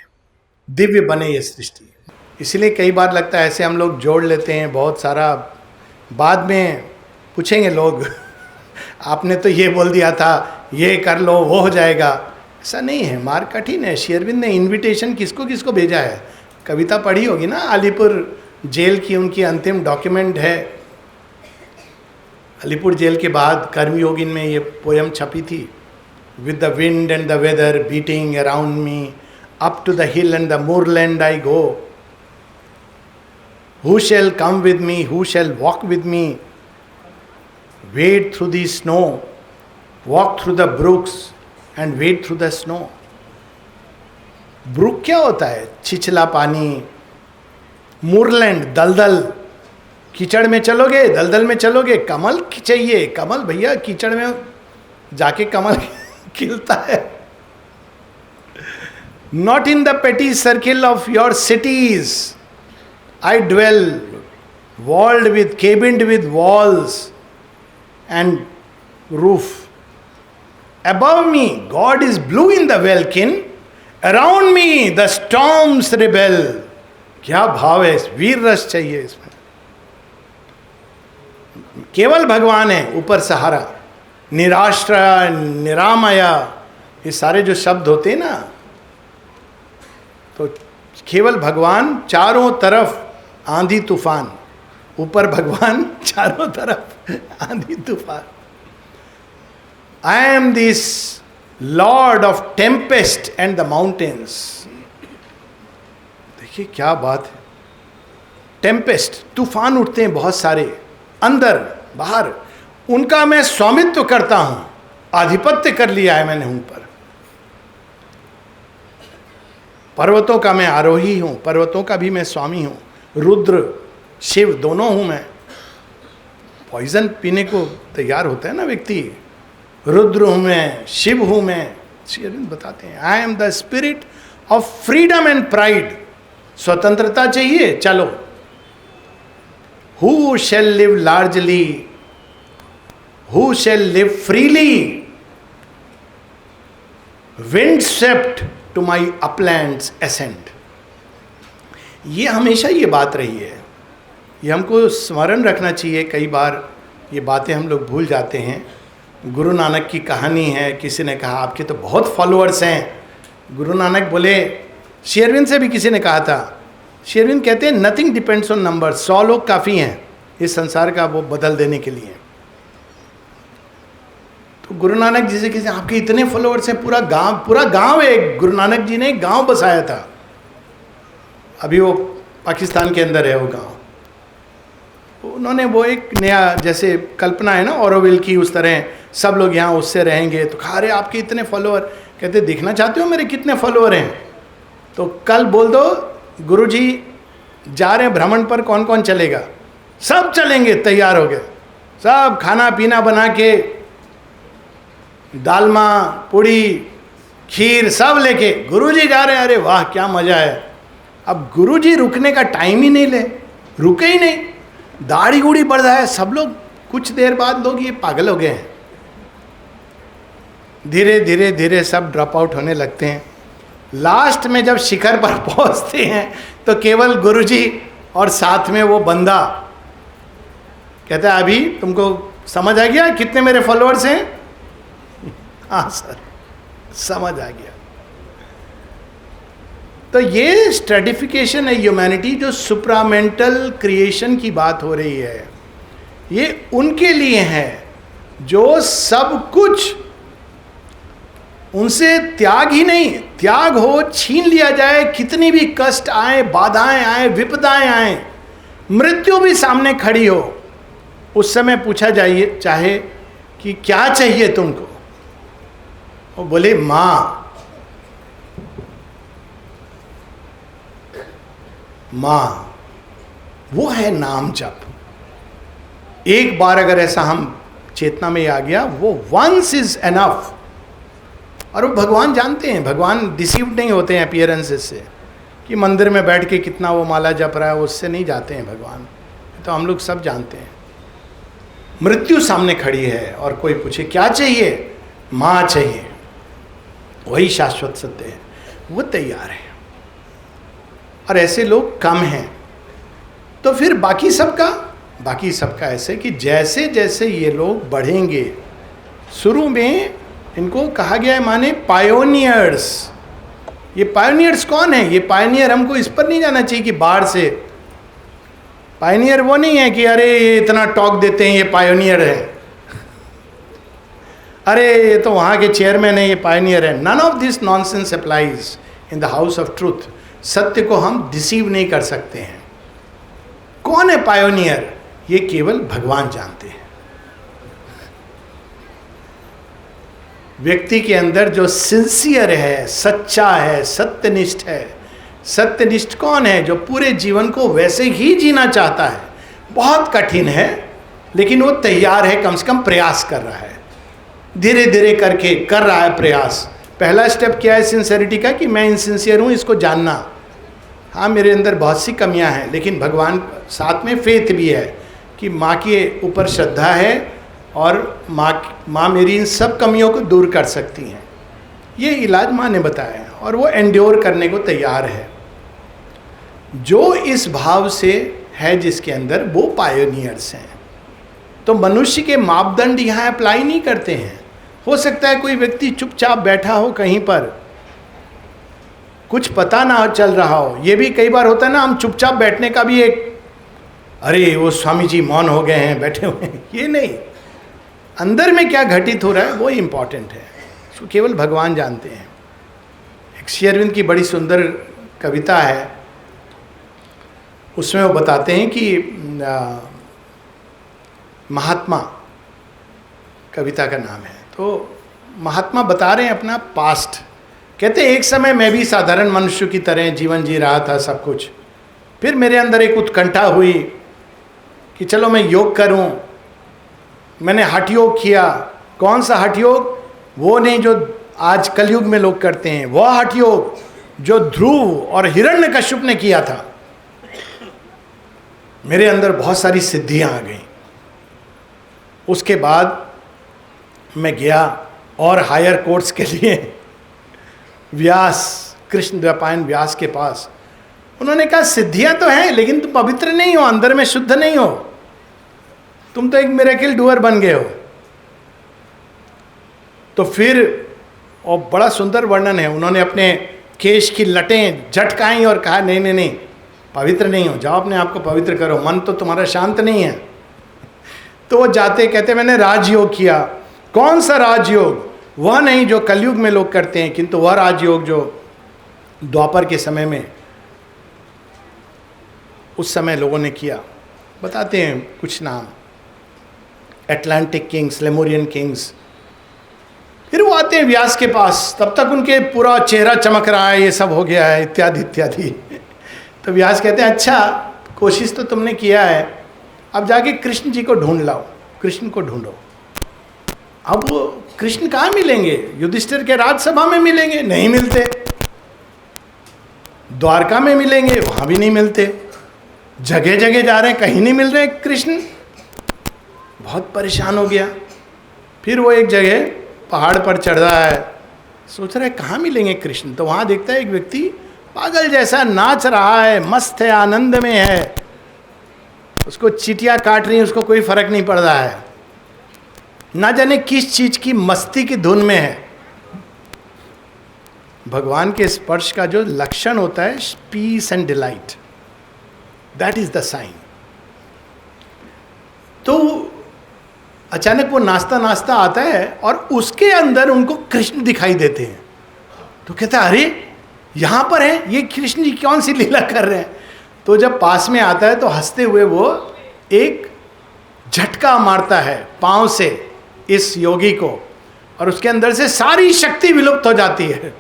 दिव्य बने ये सृष्टि। इसलिए कई बार लगता है ऐसे हम लोग जोड़ लेते हैं बहुत सारा, बाद में पूछेंगे लोग आपने तो ये बोल दिया था, ये कर लो वो हो जाएगा। ऐसा नहीं है, मार्ग कठिन है। श्री अरविंद ने इन्विटेशन किसको किसको भेजा है, कविता पढ़ी होगी ना, अलीपुर जेल की उनकी अंतिम डॉक्यूमेंट है। अलीपुर जेल के बाद कर्मयोगिन में ये पोयम छपी थी, with the wind and the weather beating around me, up to the hill and the moorland I go, who shall come with me, who shall walk with me, wade through the snow, walk through the brooks and wade through the snow। Brook क्या होता है, छिछला पानी, moorland दलदल, कीचड़ में चलोगे, दलदल में चलोगे, कमल चाहिए, कमल भैया कीचड़ में जाके कमल खिलता है। Not in the petty circle of your cities I dwell, walled with, cabined with walls and roof, above me God is blue in the welkin, around me the storms rebel। क्या भाव है, वीर रस चाहिए इसमें। केवल भगवान है ऊपर सहारा, निराश्रय, निरामया, ये सारे जो शब्द होते हैं ना, तो केवल भगवान, चारों तरफ आंधी तूफान, ऊपर भगवान, चारों तरफ आंधी तूफान। I am this Lord of tempest and the mountains। देखिए क्या बात है, टेम्पेस्ट, तूफान उठते हैं बहुत सारे, अंदर बाहर, उनका मैं स्वामित्व करता हूं, आधिपत्य कर लिया है मैंने उन पर। पर्वतों का मैं आरोही हूं, पर्वतों का भी मैं स्वामी हूं। रुद्र शिव दोनों हूं मैं। पॉइजन पीने को तैयार होता है ना व्यक्ति, रुद्र हूं मैं, शिव हूं मैं। श्री अरविंद बताते हैं I am the spirit of freedom and pride. स्वतंत्रता चाहिए, चलो। Who shall live largely, who shall live freely, wind swept to my uplands ascent. ये हमेशा ये बात रही है, ये हमको स्मरण रखना चाहिए। कई बार ये बातें हम लोग भूल जाते हैं। गुरु नानक की कहानी है, किसी ने कहा आपके तो बहुत फॉलोअर्स हैं। गुरु नानक बोले, श्री अरविंद से भी किसी ने कहा था, श्री अरविंद कहते हैं नथिंग डिपेंड्स ऑन नंबर, 100 लोग काफ़ी हैं इस संसार का वो बदल देने के लिए। तो गुरु नानक जी से किसी, आपके इतने फॉलोअर्स हैं, पूरा गांव है, गुरु नानक जी ने गांव बसाया था, अभी वो पाकिस्तान के अंदर है वो गांव। उन्होंने वो एक नया, जैसे कल्पना है ना ऑरोविल की, उस तरह सब लोग यहाँ उससे रहेंगे। तो कहा अरे आपके इतने फॉलोअर, कहते देखना चाहते हो मेरे कितने फॉलोअर हैं? तो कल बोल दो गुरुजी जा रहे हैं भ्रमण पर, कौन कौन चलेगा? सब चलेंगे, तैयार हो गए सब, खाना पीना बना के, दालमा पूड़ी खीर सब लेके गुरुजी जा रहे हैं। अरे वाह क्या मजा है। अब गुरुजी रुकने का टाइम ही नहीं ले, रुके ही नहीं, दाढ़ी गुड़ी बढ़ रहा है सब लोग। कुछ देर बाद लोग ये पागल हो गए हैं, धीरे धीरे धीरे सब ड्रॉप आउट होने लगते हैं। लास्ट में जब शिखर पर पहुंचते हैं तो केवल गुरुजी और साथ में वो बंदा कहता है अभी तुमको समझ आ गया कितने मेरे फॉलोअर्स हैं? हाँ सर समझ आ गया। तो ये स्ट्रेटिफिकेशन है ह्यूमैनिटी, जो सुप्रामेंटल क्रिएशन की बात हो रही है, ये उनके लिए है जो सब कुछ उनसे त्याग ही नहीं, त्याग हो, छीन लिया जाए, कितनी भी कष्ट आए, बाधाएं आए, विपदाएं आए, मृत्यु भी सामने खड़ी हो, उस समय पूछा जाइए चाहे कि क्या चाहिए तुमको, वो बोले मां, मां, वो है नाम जप। एक बार अगर ऐसा हम चेतना में आ गया, वो वंस इज एनफ। और वो भगवान जानते हैं, भगवान डिसीव्ड नहीं होते हैं अपीयरेंसेस से कि मंदिर में बैठ के कितना वो माला जप रहा है, उससे नहीं जाते हैं भगवान। तो हम लोग सब जानते हैं मृत्यु सामने खड़ी है और कोई पूछे क्या चाहिए, मां चाहिए, वही शाश्वत सत्य है, वो तैयार है। और ऐसे लोग कम हैं। तो फिर बाकी सबका ऐसे कि जैसे जैसे ये लोग बढ़ेंगे, शुरू में इनको कहा गया है माने पायोनियर्स। ये पायोनियर्स कौन है? ये पायोनियर हमको इस पर नहीं जाना चाहिए कि बाहर से। पायोनियर वो नहीं है कि अरे ये इतना टॉक देते हैं, ये पायोनियर है, अरे ये तो वहाँ के चेयरमैन है, ये पायोनियर है। None of this nonsense applies in the house of truth. सत्य को हम डिसीव नहीं कर सकते हैं। कौन है पायोनियर? ये केवल भगवान जानते हैं। व्यक्ति के अंदर जो सिंसियर है, सच्चा है, सत्यनिष्ठ है। सत्यनिष्ठ कौन है? जो पूरे जीवन को वैसे ही जीना चाहता है। बहुत कठिन है, लेकिन वो तैयार है, कम से कम प्रयास कर रहा है, धीरे धीरे करके कर रहा है प्रयास। पहला स्टेप क्या है सिंसियरिटी का? कि मैं इनसिंसियर हूँ, इसको जानना। हाँ, मेरे अंदर बहुत सी कमियां हैं, लेकिन भगवान साथ में फेथ भी है कि माँ के ऊपर श्रद्धा है और माँ मेरी इन सब कमियों को दूर कर सकती हैं। ये इलाज माँ ने बताया है और वो एंड्योर करने को तैयार है। जो इस भाव से है जिसके अंदर, वो पायोनियर्स हैं। तो मनुष्य के मापदंड यहाँ अप्लाई नहीं करते हैं। हो सकता है कोई व्यक्ति चुपचाप बैठा हो कहीं पर, कुछ पता ना चल रहा हो। ये भी कई बार होता है ना, हम चुपचाप बैठने का भी एक, अरे वो स्वामी जी मौन हो गए हैं, बैठे हुए हैं, ये नहीं। अंदर में क्या घटित हो रहा है वो इंपॉर्टेंट है, उसको केवल भगवान जानते हैं। एक श्री अरविंद की बड़ी सुंदर कविता है, उसमें वो बताते हैं कि महात्मा कविता का नाम है। तो महात्मा बता रहे हैं अपना पास्ट। कहते हैं एक समय मैं भी साधारण मनुष्य की तरह जीवन जी रहा था, सब कुछ। फिर मेरे अंदर एक उत्कंठा हुई कि चलो मैं योग करूं। मैंने हठ योग किया। कौन सा हठ योग? वो नहीं जो आज कलयुग में लोग करते हैं, वह हठ योग जो ध्रुव और हिरण्यकश्यप ने किया था। मेरे अंदर बहुत सारी सिद्धियां आ गई। उसके बाद मैं गया और हायर कोर्स के लिए व्यास, कृष्ण द्वैपायन व्यास के पास। उन्होंने कहा सिद्धियां तो हैं, लेकिन तुम पवित्र नहीं हो, अंदर में शुद्ध नहीं हो, तुम तो एक मिरेकल डूअर बन गए हो। तो फिर, और बड़ा सुंदर वर्णन है, उन्होंने अपने केश की लटें झटकाई और कहा नहीं नहीं नहीं, पवित्र नहीं हो, जाओ अपने आप को पवित्र करो, मन तो तुम्हारा शांत नहीं है। तो वो जाते कहते मैंने राजयोग किया। कौन सा राजयोग? वह नहीं जो कलयुग में लोग करते हैं, किंतु वह राजयोग जो द्वापर के समय में, उस समय लोगों ने किया। बताते हैं कुछ नाम, एटलांटिक किंग्स, लेमोरियन किंग्स। फिर वो आते हैं व्यास के पास, तब तक उनके पूरा चेहरा चमक रहा है, ये सब हो गया है, इत्यादि इत्यादि। तो व्यास कहते हैं अच्छा, कोशिश तो तुमने किया है, अब जाके कृष्ण जी को ढूंढ लाओ, कृष्ण को ढूंढो। अब वो कृष्ण कहाँ मिलेंगे? युधिष्ठिर के राजसभा में मिलेंगे? नहीं मिलते। द्वारका में मिलेंगे? वहां भी नहीं मिलते। जगह जगह जा रहे हैं, कहीं नहीं मिल रहे कृष्ण। बहुत परेशान हो गया। फिर वो एक जगह पहाड़ पर चढ़ रहा है, सोच रहा है कहाँ मिलेंगे कृष्ण। तो वहां देखता है एक व्यक्ति पागल जैसा नाच रहा है, मस्त है, आनंद में है, उसको चींटियां काट रही हैं, उसको कोई फर्क नहीं पड़ रहा है, ना जाने किस चीज की मस्ती की धुन में है। भगवान के स्पर्श का जो लक्षण होता है, peace and delight, that is the sign. तो अचानक वो नाचता नाचता आता है और उसके अंदर उनको कृष्ण दिखाई देते हैं। तो कहता है अरे यहां पर है, ये कृष्ण जी कौन सी लीला कर रहे हैं। तो जब पास में आता है तो हंसते हुए वो एक झटका मारता है पांव से इस योगी को, और उसके अंदर से सारी शक्ति विलुप्त हो जाती है।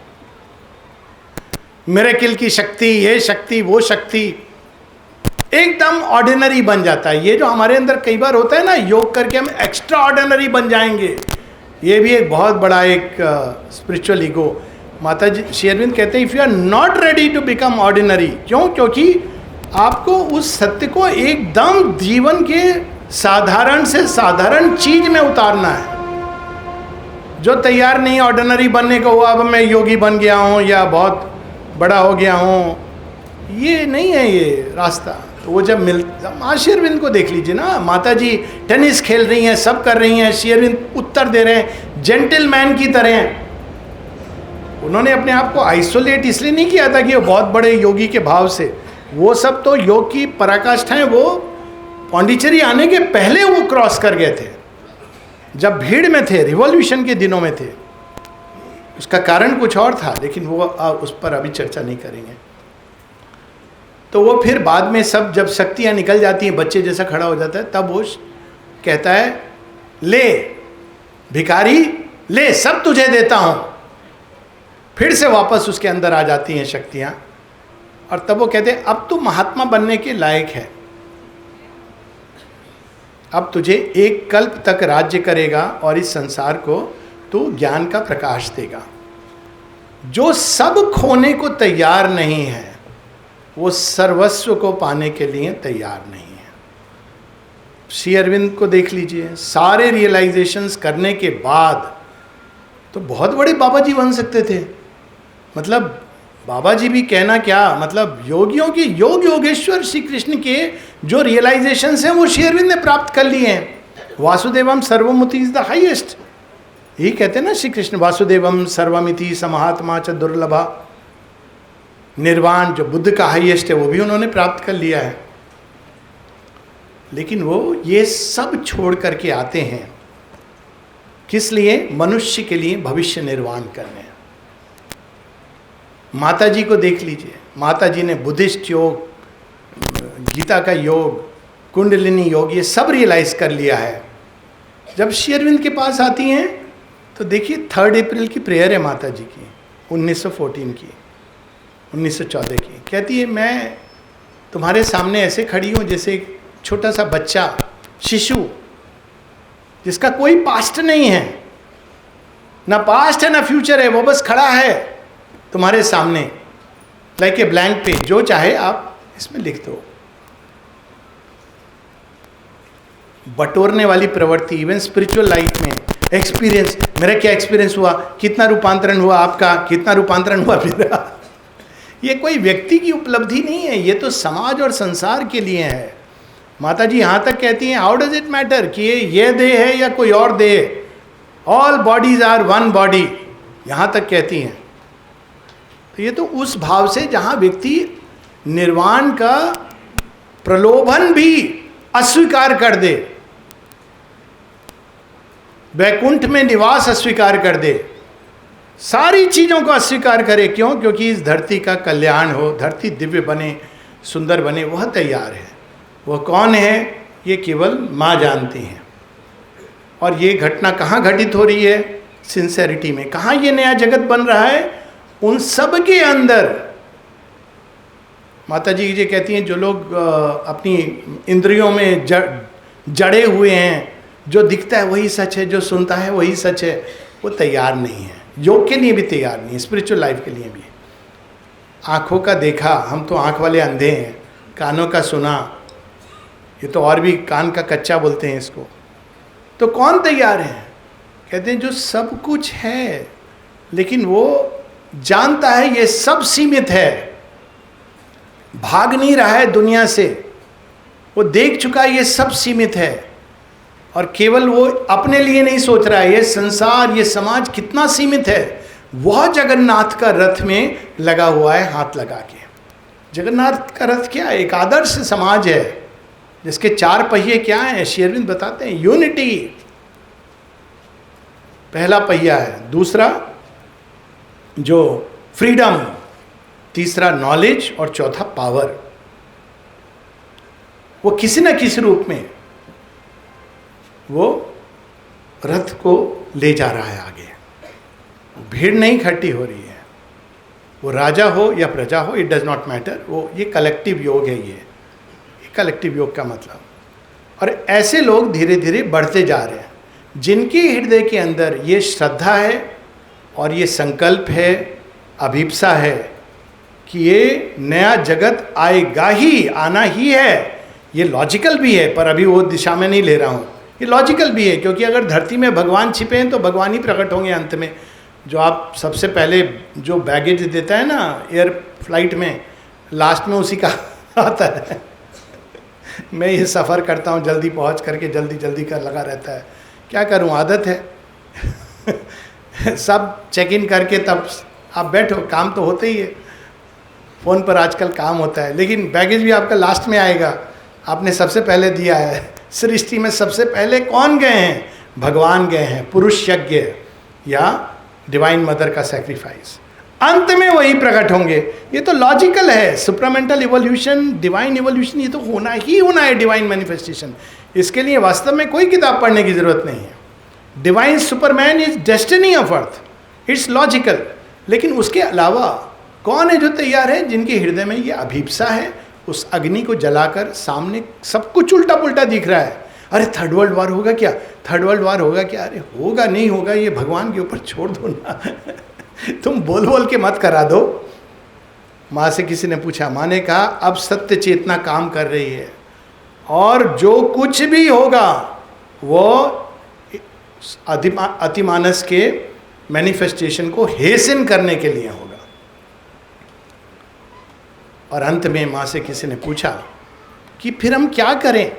मिरेकल की शक्ति, ये शक्ति, वो शक्ति, एकदम ऑर्डिनरी बन जाता है। ये जो हमारे अंदर कई बार होता है ना, योग करके हम एक्स्ट्रा ऑर्डिनरी बन जाएंगे, ये भी एक बहुत बड़ा एक स्पिरिचुअल ईगो। माता जी श्री अरविंद कहते हैं if you are not ready to become ordinary, क्यों? क्योंकि आपको उस सत्य को एकदम जीवन के साधारण से साधारण चीज में उतारना है। जो तैयार नहीं ऑर्डिनरी बनने को, हुआ अब मैं योगी बन गया हूँ या बहुत बड़ा हो गया हूँ, ये नहीं है ये रास्ता। तो वो जब माँ श्री अरविंद को देख लीजिए ना, माता जी टेनिस खेल रही हैं, सब कर रही हैं, श्री अरविंद उत्तर दे रहे हैं जेंटलमैन की तरह। उन्होंने अपने आप को आइसोलेट इसलिए नहीं किया था कि वो बहुत बड़े योगी के भाव से, वो सब तो योग की पराकाष्ठाएं वो पांडिचेरी आने के पहले वो क्रॉस कर गए थे, जब भीड़ में थे, रिवॉल्यूशन के दिनों में थे। उसका कारण कुछ और था, लेकिन वो उस पर अभी चर्चा नहीं करेंगे। तो वो फिर बाद में सब जब शक्तियां निकल जाती हैं, बच्चे जैसा खड़ा हो जाता है, तब वो कहता है ले भिखारी ले, सब तुझे देता हूं। फिर से वापस उसके अंदर आ जाती हैं शक्तियां, और तब वो कहते हैं अब तू महात्मा बनने के लायक है, अब तुझे एक कल्प तक राज्य करेगा और इस संसार को तू ज्ञान का प्रकाश देगा। जो सब खोने को तैयार नहीं है वो सर्वस्व को पाने के लिए तैयार नहीं है। श्री अरविंद को देख लीजिए, सारे रियलाइजेशंस करने के बाद तो बहुत बड़े बाबा जी बन सकते थे। मतलब बाबा जी भी कहना क्या, मतलब योगियों की योग योगेश्वर श्री कृष्ण के जो रियलाइजेशंस हैं वो श्री अरविंद ने प्राप्त कर लिए हैं। वासुदेवम सर्वमिति इज द हाईएस्ट, यही कहते हैं ना श्री कृष्ण, वासुदेवम सर्वमिति समहात्मा च दुर्लभा। निर्वाण जो बुद्ध का हाईएस्ट है वो भी उन्होंने प्राप्त कर लिया है। लेकिन वो ये सब छोड़ करके आते हैं किस लिए? मनुष्य के लिए भविष्य निर्वाण करने। माता जी को देख लीजिए, माता जी ने बुद्धिस्ट योग, गीता का योग, कुंडलिनी योग, ये सब रियलाइज कर लिया है। जब श्री अरविंद के पास आती हैं तो देखिए 3 अप्रैल की प्रेयर है माता जी की, 1914 की, 1914 की। कहती है मैं तुम्हारे सामने ऐसे खड़ी हूँ जैसे एक छोटा सा बच्चा, शिशु, जिसका कोई पास्ट नहीं है, ना पास्ट है ना फ्यूचर है, वो बस खड़ा है तुम्हारे सामने लाइक ए ब्लैंक पेज, जो चाहे आप इसमें लिख दो। बटोरने वाली प्रवृत्ति इवन स्पिरिचुअल लाइफ में, एक्सपीरियंस, मेरा क्या एक्सपीरियंस हुआ, कितना रूपांतरण हुआ आपका, कितना रूपांतरण हुआ मेरा, ये कोई व्यक्ति की उपलब्धि नहीं है, ये तो समाज और संसार के लिए है। माता जी यहाँ तक कहती हैं हाउ डज इट मैटर कि ये देह है या कोई और देह, all bodies are one body, यहाँ तक कहती हैं। तो ये तो उस भाव से जहाँ व्यक्ति निर्वाण का प्रलोभन भी अस्वीकार कर दे, वैकुंठ में निवास अस्वीकार कर दे, सारी चीज़ों को अस्वीकार करे। क्यों? क्योंकि इस धरती का कल्याण हो, धरती दिव्य बने, सुंदर बने, वह तैयार है। वह कौन है ये केवल माँ जानती हैं। और ये घटना कहाँ घटित हो रही है? सिंसेरिटी में। कहाँ ये नया जगत बन रहा है? उन सब के अंदर। माता जी ये कहती हैं जो लोग अपनी इंद्रियों में जड़े हुए हैं, जो दिखता है वही सच है, जो सुनता है वही सच है, वो तैयार नहीं है, योग के लिए भी तैयार नहीं है, स्पिरिचुअल लाइफ के लिए भी। आँखों का देखा, हम तो आँख वाले अंधे हैं, कानों का सुना, ये तो और भी कान का कच्चा बोलते हैं इसको। तो कौन तैयार है? कहते हैं जो सब कुछ है, लेकिन वो जानता है ये सब सीमित है, भाग नहीं रहा है दुनिया से, वो देख चुका है ये सब सीमित है, और केवल वो अपने लिए नहीं सोच रहा है, ये संसार, ये समाज कितना सीमित है, वह जगन्नाथ का रथ में लगा हुआ है हाथ लगा के। जगन्नाथ का रथ क्या है? एक आदर्श समाज है जिसके 4 पहिए क्या हैं? श्री अरविंद बताते हैं यूनिटी पहला पहिया है, दूसरा जो फ्रीडम, तीसरा नॉलेज और चौथा पावर। वो किसी न किसी रूप में वो रथ को ले जा रहा है आगे। भीड़ नहीं इकट्ठी हो रही है, वो राजा हो या प्रजा हो, इट डज नॉट मैटर। वो ये कलेक्टिव योग है, ये कलेक्टिव योग का मतलब। और ऐसे लोग धीरे धीरे बढ़ते जा रहे हैं जिनके हृदय के अंदर ये श्रद्धा है और ये संकल्प है, अभिप्सा है कि ये नया जगत आएगा ही, आना ही है। ये लॉजिकल भी है, पर अभी वो दिशा में नहीं ले रहा हूँ। ये लॉजिकल भी है क्योंकि अगर धरती में भगवान छिपे हैं तो भगवान ही प्रकट होंगे अंत में। जो आप सबसे पहले जो बैगेज देता है ना एयर फ्लाइट में, लास्ट में उसी का आता है। मैं ये सफ़र करता हूँ जल्दी पहुँच करके, जल्दी जल्दी का लगा रहता है, क्या करूँ, आदत है। सब चेक इन करके तब आप बैठो, काम तो होते ही है। फ़ोन पर आजकल काम होता है, लेकिन बैगेज भी आपका लास्ट में आएगा, आपने सबसे पहले दिया है। सृष्टि में सबसे पहले कौन गए हैं? भगवान गए हैं, पुरुष यज्ञ या डिवाइन मदर का सैक्रिफाइस। अंत में वही प्रकट होंगे। ये तो लॉजिकल है। सुप्रामेंटल इवोल्यूशन, डिवाइन इवोल्यूशन, ये तो होना ही होना है, डिवाइन मैनिफेस्टेशन। इसके लिए वास्तव में कोई किताब पढ़ने की जरूरत नहीं है। Divine Superman is destiny of earth, it's logical. लेकिन उसके अलावा कौन है जो तैयार है? जिनके हृदय में ये अभिप्सा है, उस अग्नि को जलाकर सामने सब कुछ उल्टा पुल्टा दिख रहा है। अरे थर्ड वर्ल्ड वॉर होगा क्या? थर्ड वर्ल्ड वॉर होगा क्या? अरे होगा नहीं होगा, ये भगवान के ऊपर छोड़ दो ना। तुम बोल बोल के मत करा दो। माँ से किसी ने पूछा, माँ ने कहा अब सत्य चेतना काम कर रही है और जो कुछ भी होगा वो अतिमानस के मैनिफेस्टेशन को हेसन करने के लिए होगा। और अंत में माँ से किसी ने पूछा कि फिर हम क्या करें?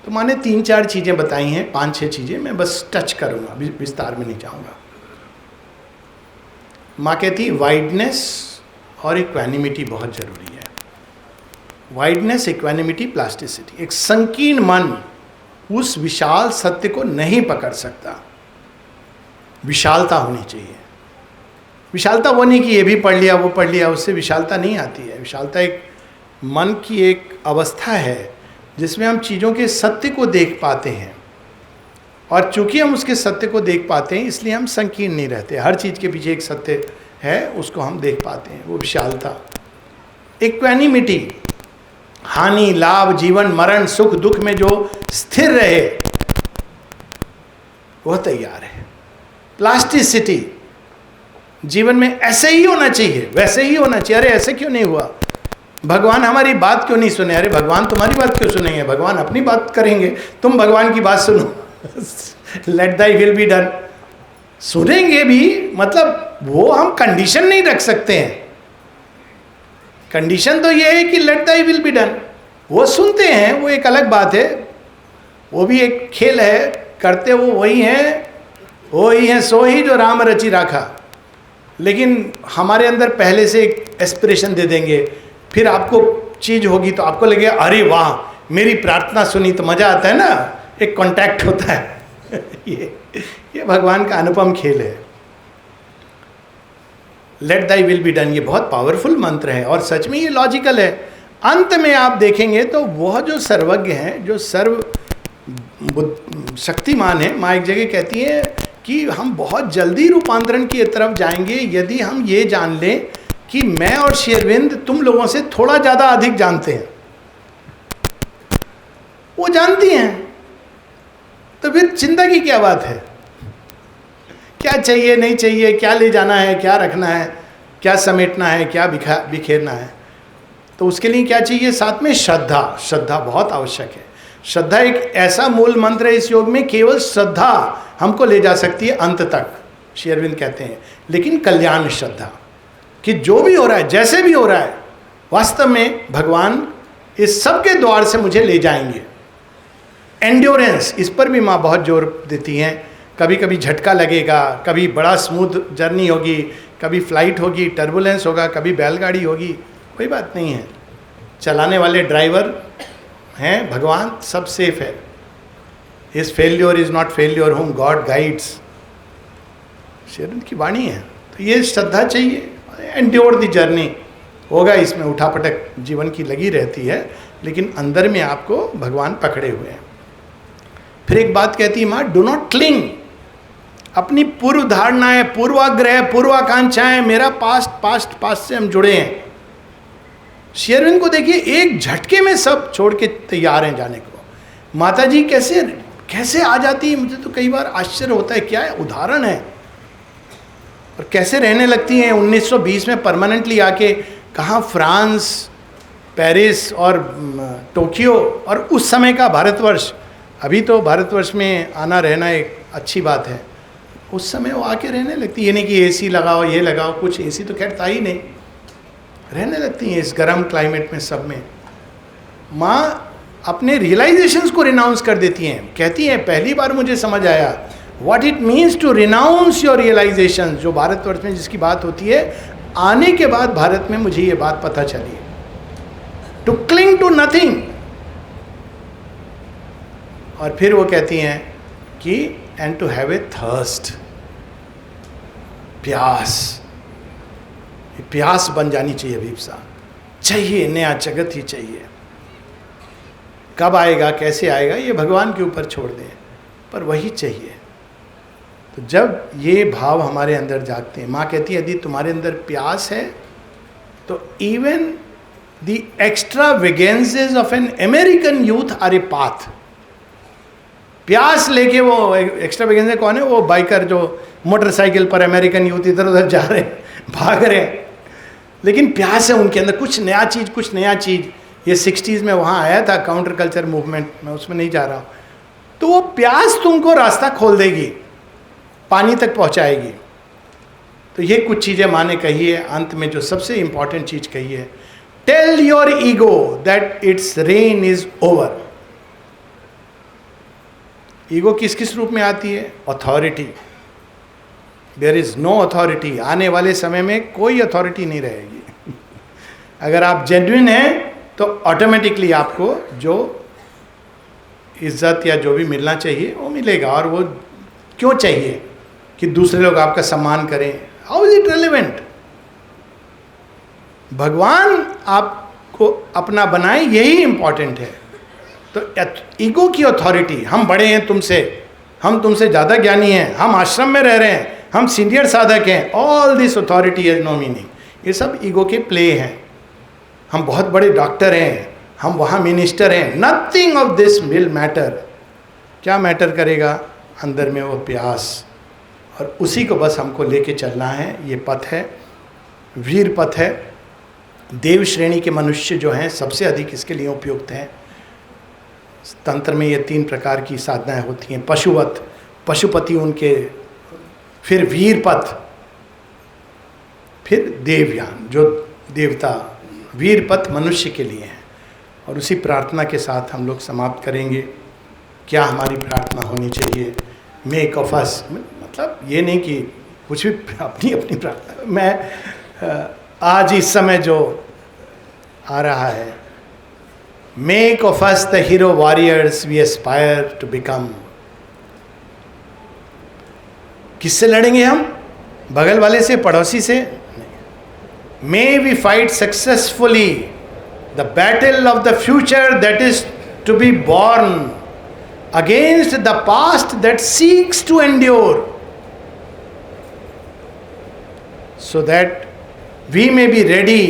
तो माँ ने 3-4 चीज़ें बताई हैं, 5-6 चीज़ें, मैं बस टच करूँगा, विस्तार में नहीं जाऊँगा। माँ कहती वाइडनेस और इक्वानिमिटी बहुत ज़रूरी है। Wideness, equanimity, plasticity. एक संकीर्ण मन उस विशाल सत्य को नहीं पकड़ सकता। विशालता होनी चाहिए। विशालता वो नहीं कि ये भी पढ़ लिया वो पढ़ लिया, उससे विशालता नहीं आती है। विशालता एक मन की एक अवस्था है जिसमें हम चीज़ों के सत्य को देख पाते हैं, और चूंकि हम उसके सत्य को देख पाते हैं इसलिए हम संकीर्ण नहीं रहते। हर चीज़ के पीछे एक सत्य है, उसको हम देख पाते हैं, वो विशालता। इक्वानिमिटी, हानि लाभ, जीवन मरण, सुख दुख में जो स्थिर रहे वह तैयार है। प्लास्टिसिटी, जीवन में ऐसे ही होना चाहिए, वैसे ही होना चाहिए। अरे ऐसे क्यों नहीं हुआ? भगवान हमारी बात क्यों नहीं सुने? अरे भगवान तुम्हारी बात क्यों सुनेंगे? भगवान अपनी बात करेंगे, तुम भगवान की बात सुनो। Let thy will be done. सुनेंगे भी, मतलब वो हम कंडीशन नहीं रख सकते हैं। कंडीशन तो ये है कि let thy will be done. वो सुनते हैं, वो एक अलग बात है, वो भी एक खेल है। करते वो वही हैं सो ही जो राम रचि राखा। लेकिन हमारे अंदर पहले से एक एस्पिरेशन दे देंगे, फिर आपको चीज़ होगी तो आपको लगेगा अरे वाह मेरी प्रार्थना सुनी, तो मज़ा आता है ना, एक कांटेक्ट होता है। ये भगवान का अनुपम खेल है। Let thy will be done, ये बहुत पावरफुल मंत्र है और सच में ये लॉजिकल है। अंत में आप देखेंगे तो वह जो सर्वज्ञ है, जो सर्व शक्तिमान है, माँ एक जगह कहती है कि हम बहुत जल्दी रूपांतरण की तरफ जाएंगे यदि हम ये जान लें कि मैं और श्री अरविंद तुम लोगों से थोड़ा ज़्यादा अधिक जानते हैं। वो जानती हैं, तो फिर चिंता की क्या बात है? क्या चाहिए नहीं चाहिए, क्या ले जाना है, क्या रखना है, क्या समेटना है, क्या बिखेरना है। तो उसके लिए क्या चाहिए? साथ में श्रद्धा। श्रद्धा बहुत आवश्यक है। श्रद्धा एक ऐसा मूल मंत्र है इस योग में, केवल श्रद्धा हमको ले जा सकती है अंत तक, श्री अरविंद कहते हैं। लेकिन कल्याण श्रद्धा कि जो भी हो रहा है, जैसे भी हो रहा है, वास्तव में भगवान इस सब के द्वार से मुझे ले जाएंगे। एंड्योरेंस, इस पर भी माँ बहुत जोर देती हैं। कभी कभी झटका लगेगा, कभी बड़ा स्मूथ जर्नी होगी, कभी फ्लाइट होगी, टर्बुलेंस होगा, कभी बैलगाड़ी होगी, कोई बात नहीं है। चलाने वाले ड्राइवर हैं भगवान, सब सेफ है। His failure is not failure home God guides, शेरविंद की वाणी है। तो ये श्रद्धा चाहिए, एंड्योर द जर्नी होगा, इसमें उठापटक जीवन की लगी रहती है, लेकिन अंदर में आपको भगवान पकड़े हुए हैं। फिर एक बात कहती है माँ, डू नॉट क्लिंग। अपनी पूर्व धारणाएं, पूर्वाग्रह, पूर्वाकांक्षाएं, मेरा पास्ट से हम जुड़े हैं। शेरविंद को देखिए, एक झटके में सब छोड़ के तैयार हैं जाने को। माता जी कैसे आ जाती है, मुझे तो कई बार आश्चर्य होता है, क्या है उदाहरण है। और कैसे रहने लगती हैं 1920 में परमानेंटली आके, कहाँ फ्रांस, पेरिस और टोक्यो, और उस समय का भारतवर्ष। अभी तो भारतवर्ष में आना रहना एक अच्छी बात है, उस समय वो आके रहने लगती है। ये नहीं कि एसी लगाओ, ये लगाओ, कुछ एसी तो खैर था ही नहीं, रहने लगती हैं इस गर्म क्लाइमेट में, सब में। माँ अपने रियलाइजेशंस को रिनाउंस कर देती हैं, कहती हैं पहली बार मुझे समझ आया what it means to renounce your realisation. जो भारतवर्ष में जिसकी बात होती है, आने के बाद भारत में मुझे ये बात पता चली, टू क्लिंग टू नथिंग। और फिर वो कहती हैं कि and to have a thirst, प्यास बन जानी चाहिए, अभिप्सा चाहिए, नया जगत ही चाहिए। कब आएगा, कैसे आएगा, ये भगवान के ऊपर छोड़ दें, पर वही चाहिए। तो जब ये भाव हमारे अंदर जागते हैं, माँ कहती है यदि तुम्हारे अंदर प्यास है तो even the extravagances of an American youth are a path. प्यास लेके वो एक्स्ट्रा वेगेंसे कौन है, वो बाइकर जो मोटरसाइकिल पर अमेरिकन यूथ इधर उधर जा रहे हैं, भाग रहे हैं, लेकिन प्यास है उनके अंदर, कुछ नया चीज़। ये 60s में वहाँ आया था काउंटर कल्चर मूवमेंट, मैं उसमें नहीं जा रहा हूँ। तो वो प्यास तुमको रास्ता खोल देगी, पानी तक पहुँचाएगी। तो ये कुछ चीज़ें माँ ने कही है। अंत में जो सबसे इंपॉर्टेंट चीज़ कही है, tell your ego that its reign is over. Ego किस किस रूप में आती है? Authority. There is no authority. आने वाले समय में कोई अथॉरिटी नहीं रहेगी। अगर आप जेन्युइन हैं तो ऑटोमेटिकली आपको जो इज्जत या जो भी मिलना चाहिए वो मिलेगा। और वो क्यों चाहिए कि दूसरे लोग आपका सम्मान करें? How is it relevant? भगवान आपको अपना बनाए, यही इंपॉर्टेंट है। तो ईगो की अथॉरिटी, हम बड़े हैं तुमसे, हम तुमसे ज़्यादा ज्ञानी हैं, हम आश्रम में रह रहे हैं, हम सीनियर साधक हैं, all this authority has no meaning. ये सब ईगो के प्ले हैं। हम बहुत बड़े डॉक्टर हैं, हम वहाँ मिनिस्टर हैं, nothing of this will matter. क्या मैटर करेगा? अंदर में वो प्यास, और उसी को बस हमको लेके चलना है। ये पथ है, वीर पथ है। देव श्रेणी के मनुष्य जो हैं सबसे अधिक इसके लिए उपयुक्त हैं। तंत्र में ये 3 प्रकार की साधनाएं होती हैं। पशुवत, पशुपति उनके, फिर वीर पथ, फिर देवयान जो देवता। वीर पथ मनुष्य के लिए है। और उसी प्रार्थना के साथ हम लोग समाप्त करेंगे। क्या हमारी प्रार्थना होनी चाहिए? मेक ऑफ अस, मतलब ये नहीं कि कुछ भी अपनी अपनी प्रार्थना। मैं आज इस समय जो आ रहा है, make of us the hero warriors we aspire to become. किससे लड़ेंगे हम? बगल वाले से, पड़ोसी से? May we fight successfully the battle of the future that is to be born against the past that seeks to endure, so that we may be ready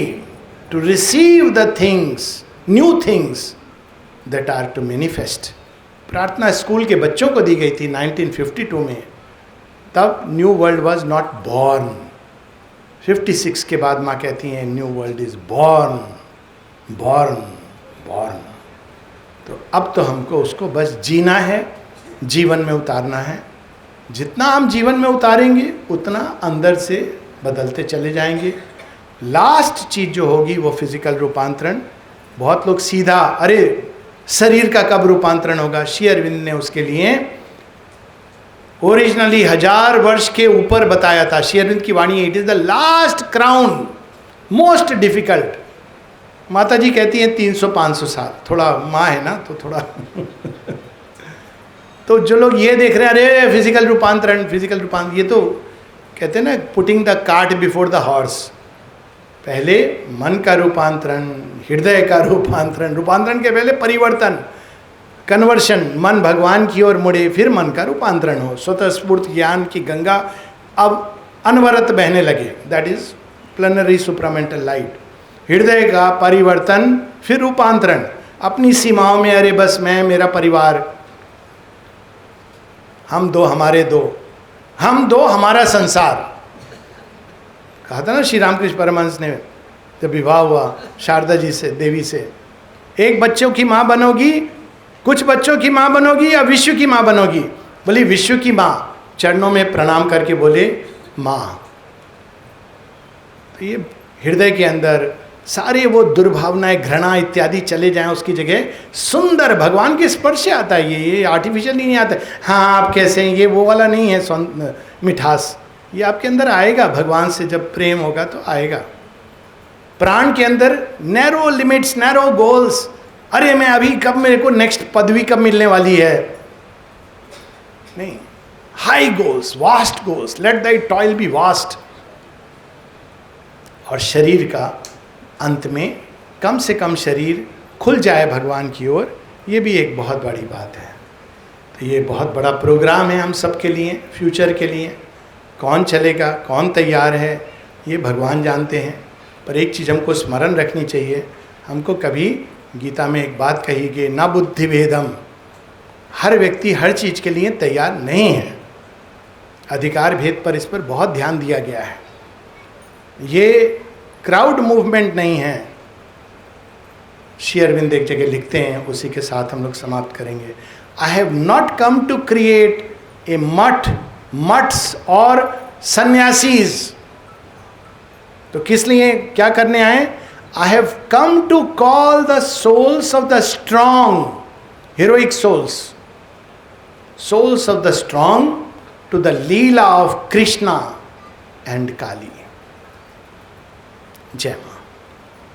to receive the things, new things that are to manifest. प्रार्थना school के बच्चों को दी गई थी 1952 में। तब new world was not born. 56 के बाद माँ कहती हैं new world is born, born, born. तो अब तो हमको उसको बस जीना है, जीवन में उतारना है। जितना हम जीवन में उतारेंगे उतना अंदर से बदलते चले जाएंगे। लास्ट चीज़ जो होगी वो फिजिकल रूपांतरण। बहुत लोग सीधा, अरे शरीर का कब रूपांतरण होगा? श्री अरविंद ने उसके लिए ओरिजिनली 1000 वर्ष के ऊपर बताया था। श्री अरविंद की वाणी, it is the last crown, most difficult. Mata ji कहती हैं 300-500 साल, थोड़ा माँ है ना तो थोड़ा तो जो लोग ये देख रहे हैं, अरे फिजिकल रूपांतरण, फिजिकल रूपांतरण, ये तो कहते हैं ना putting the cart before the horse. पहले मन का रूपांतरण, हृदय का रूपांतरण, रूपांतरण के पहले परिवर्तन, कन्वर्शन, मन भगवान की ओर मुड़े, फिर मन का रूपांतरण हो। स्वतः स्फूर्त ज्ञान की गंगा अब अनवरत बहने लगे, that is plenary supramental light. हृदय का परिवर्तन, फिर रूपांतरण, अपनी सीमाओं में, अरे बस मैं, मेरा परिवार, हम दो हमारे दो, हम दो हमारा संसार। कहा था ना श्री रामकृष्ण परमहंस ने जब विवाह हुआ शारदा जी से, देवी से, एक बच्चों की माँ बनोगी, कुछ बच्चों की माँ बनोगी या विश्व की माँ बनोगी? बोली विश्व की माँ। चरणों में प्रणाम करके बोले माँ। तो ये हृदय के अंदर सारे वो दुर्भावनाएं, घृणा इत्यादि चले जाएं, उसकी जगह सुंदर भगवान के स्पर्श से आता है। ये आर्टिफिशियल ही नहीं आता। हाँ आप कैसे हैं, ये वो वाला नहीं है मिठास, ये आपके अंदर आएगा। भगवान से जब प्रेम होगा तो आएगा। प्राण के अंदर नैरो लिमिट्स, नैरो गोल्स, अरे मैं अभी कब, मेरे को नेक्स्ट पदवी कब मिलने वाली है, नहीं। High goals, vast goals, let thy toil be vast. और शरीर का अंत में कम से कम शरीर खुल जाए भगवान की ओर, ये भी एक बहुत बड़ी बात है। तो ये बहुत बड़ा प्रोग्राम है हम सब के लिए, फ्यूचर के लिए। कौन चलेगा, कौन तैयार है, ये भगवान जानते हैं। पर एक चीज़ हमको स्मरण रखनी चाहिए, हमको कभी, गीता में एक बात कही कि न बुद्धि भेदम, हर व्यक्ति हर चीज़ के लिए तैयार नहीं है। अधिकार भेद पर इस पर बहुत ध्यान दिया गया है। ये क्राउड मूवमेंट नहीं है। श्री अरविंद एक जगह लिखते हैं, उसी के साथ हम लोग समाप्त करेंगे। I have not come to create a math, maths और सन्यासीज। तो किस लिए, क्या करने आए? I have come to call the souls of the strong, heroic souls, souls of the strong, to the Leela of Krishna and Kali. Jai.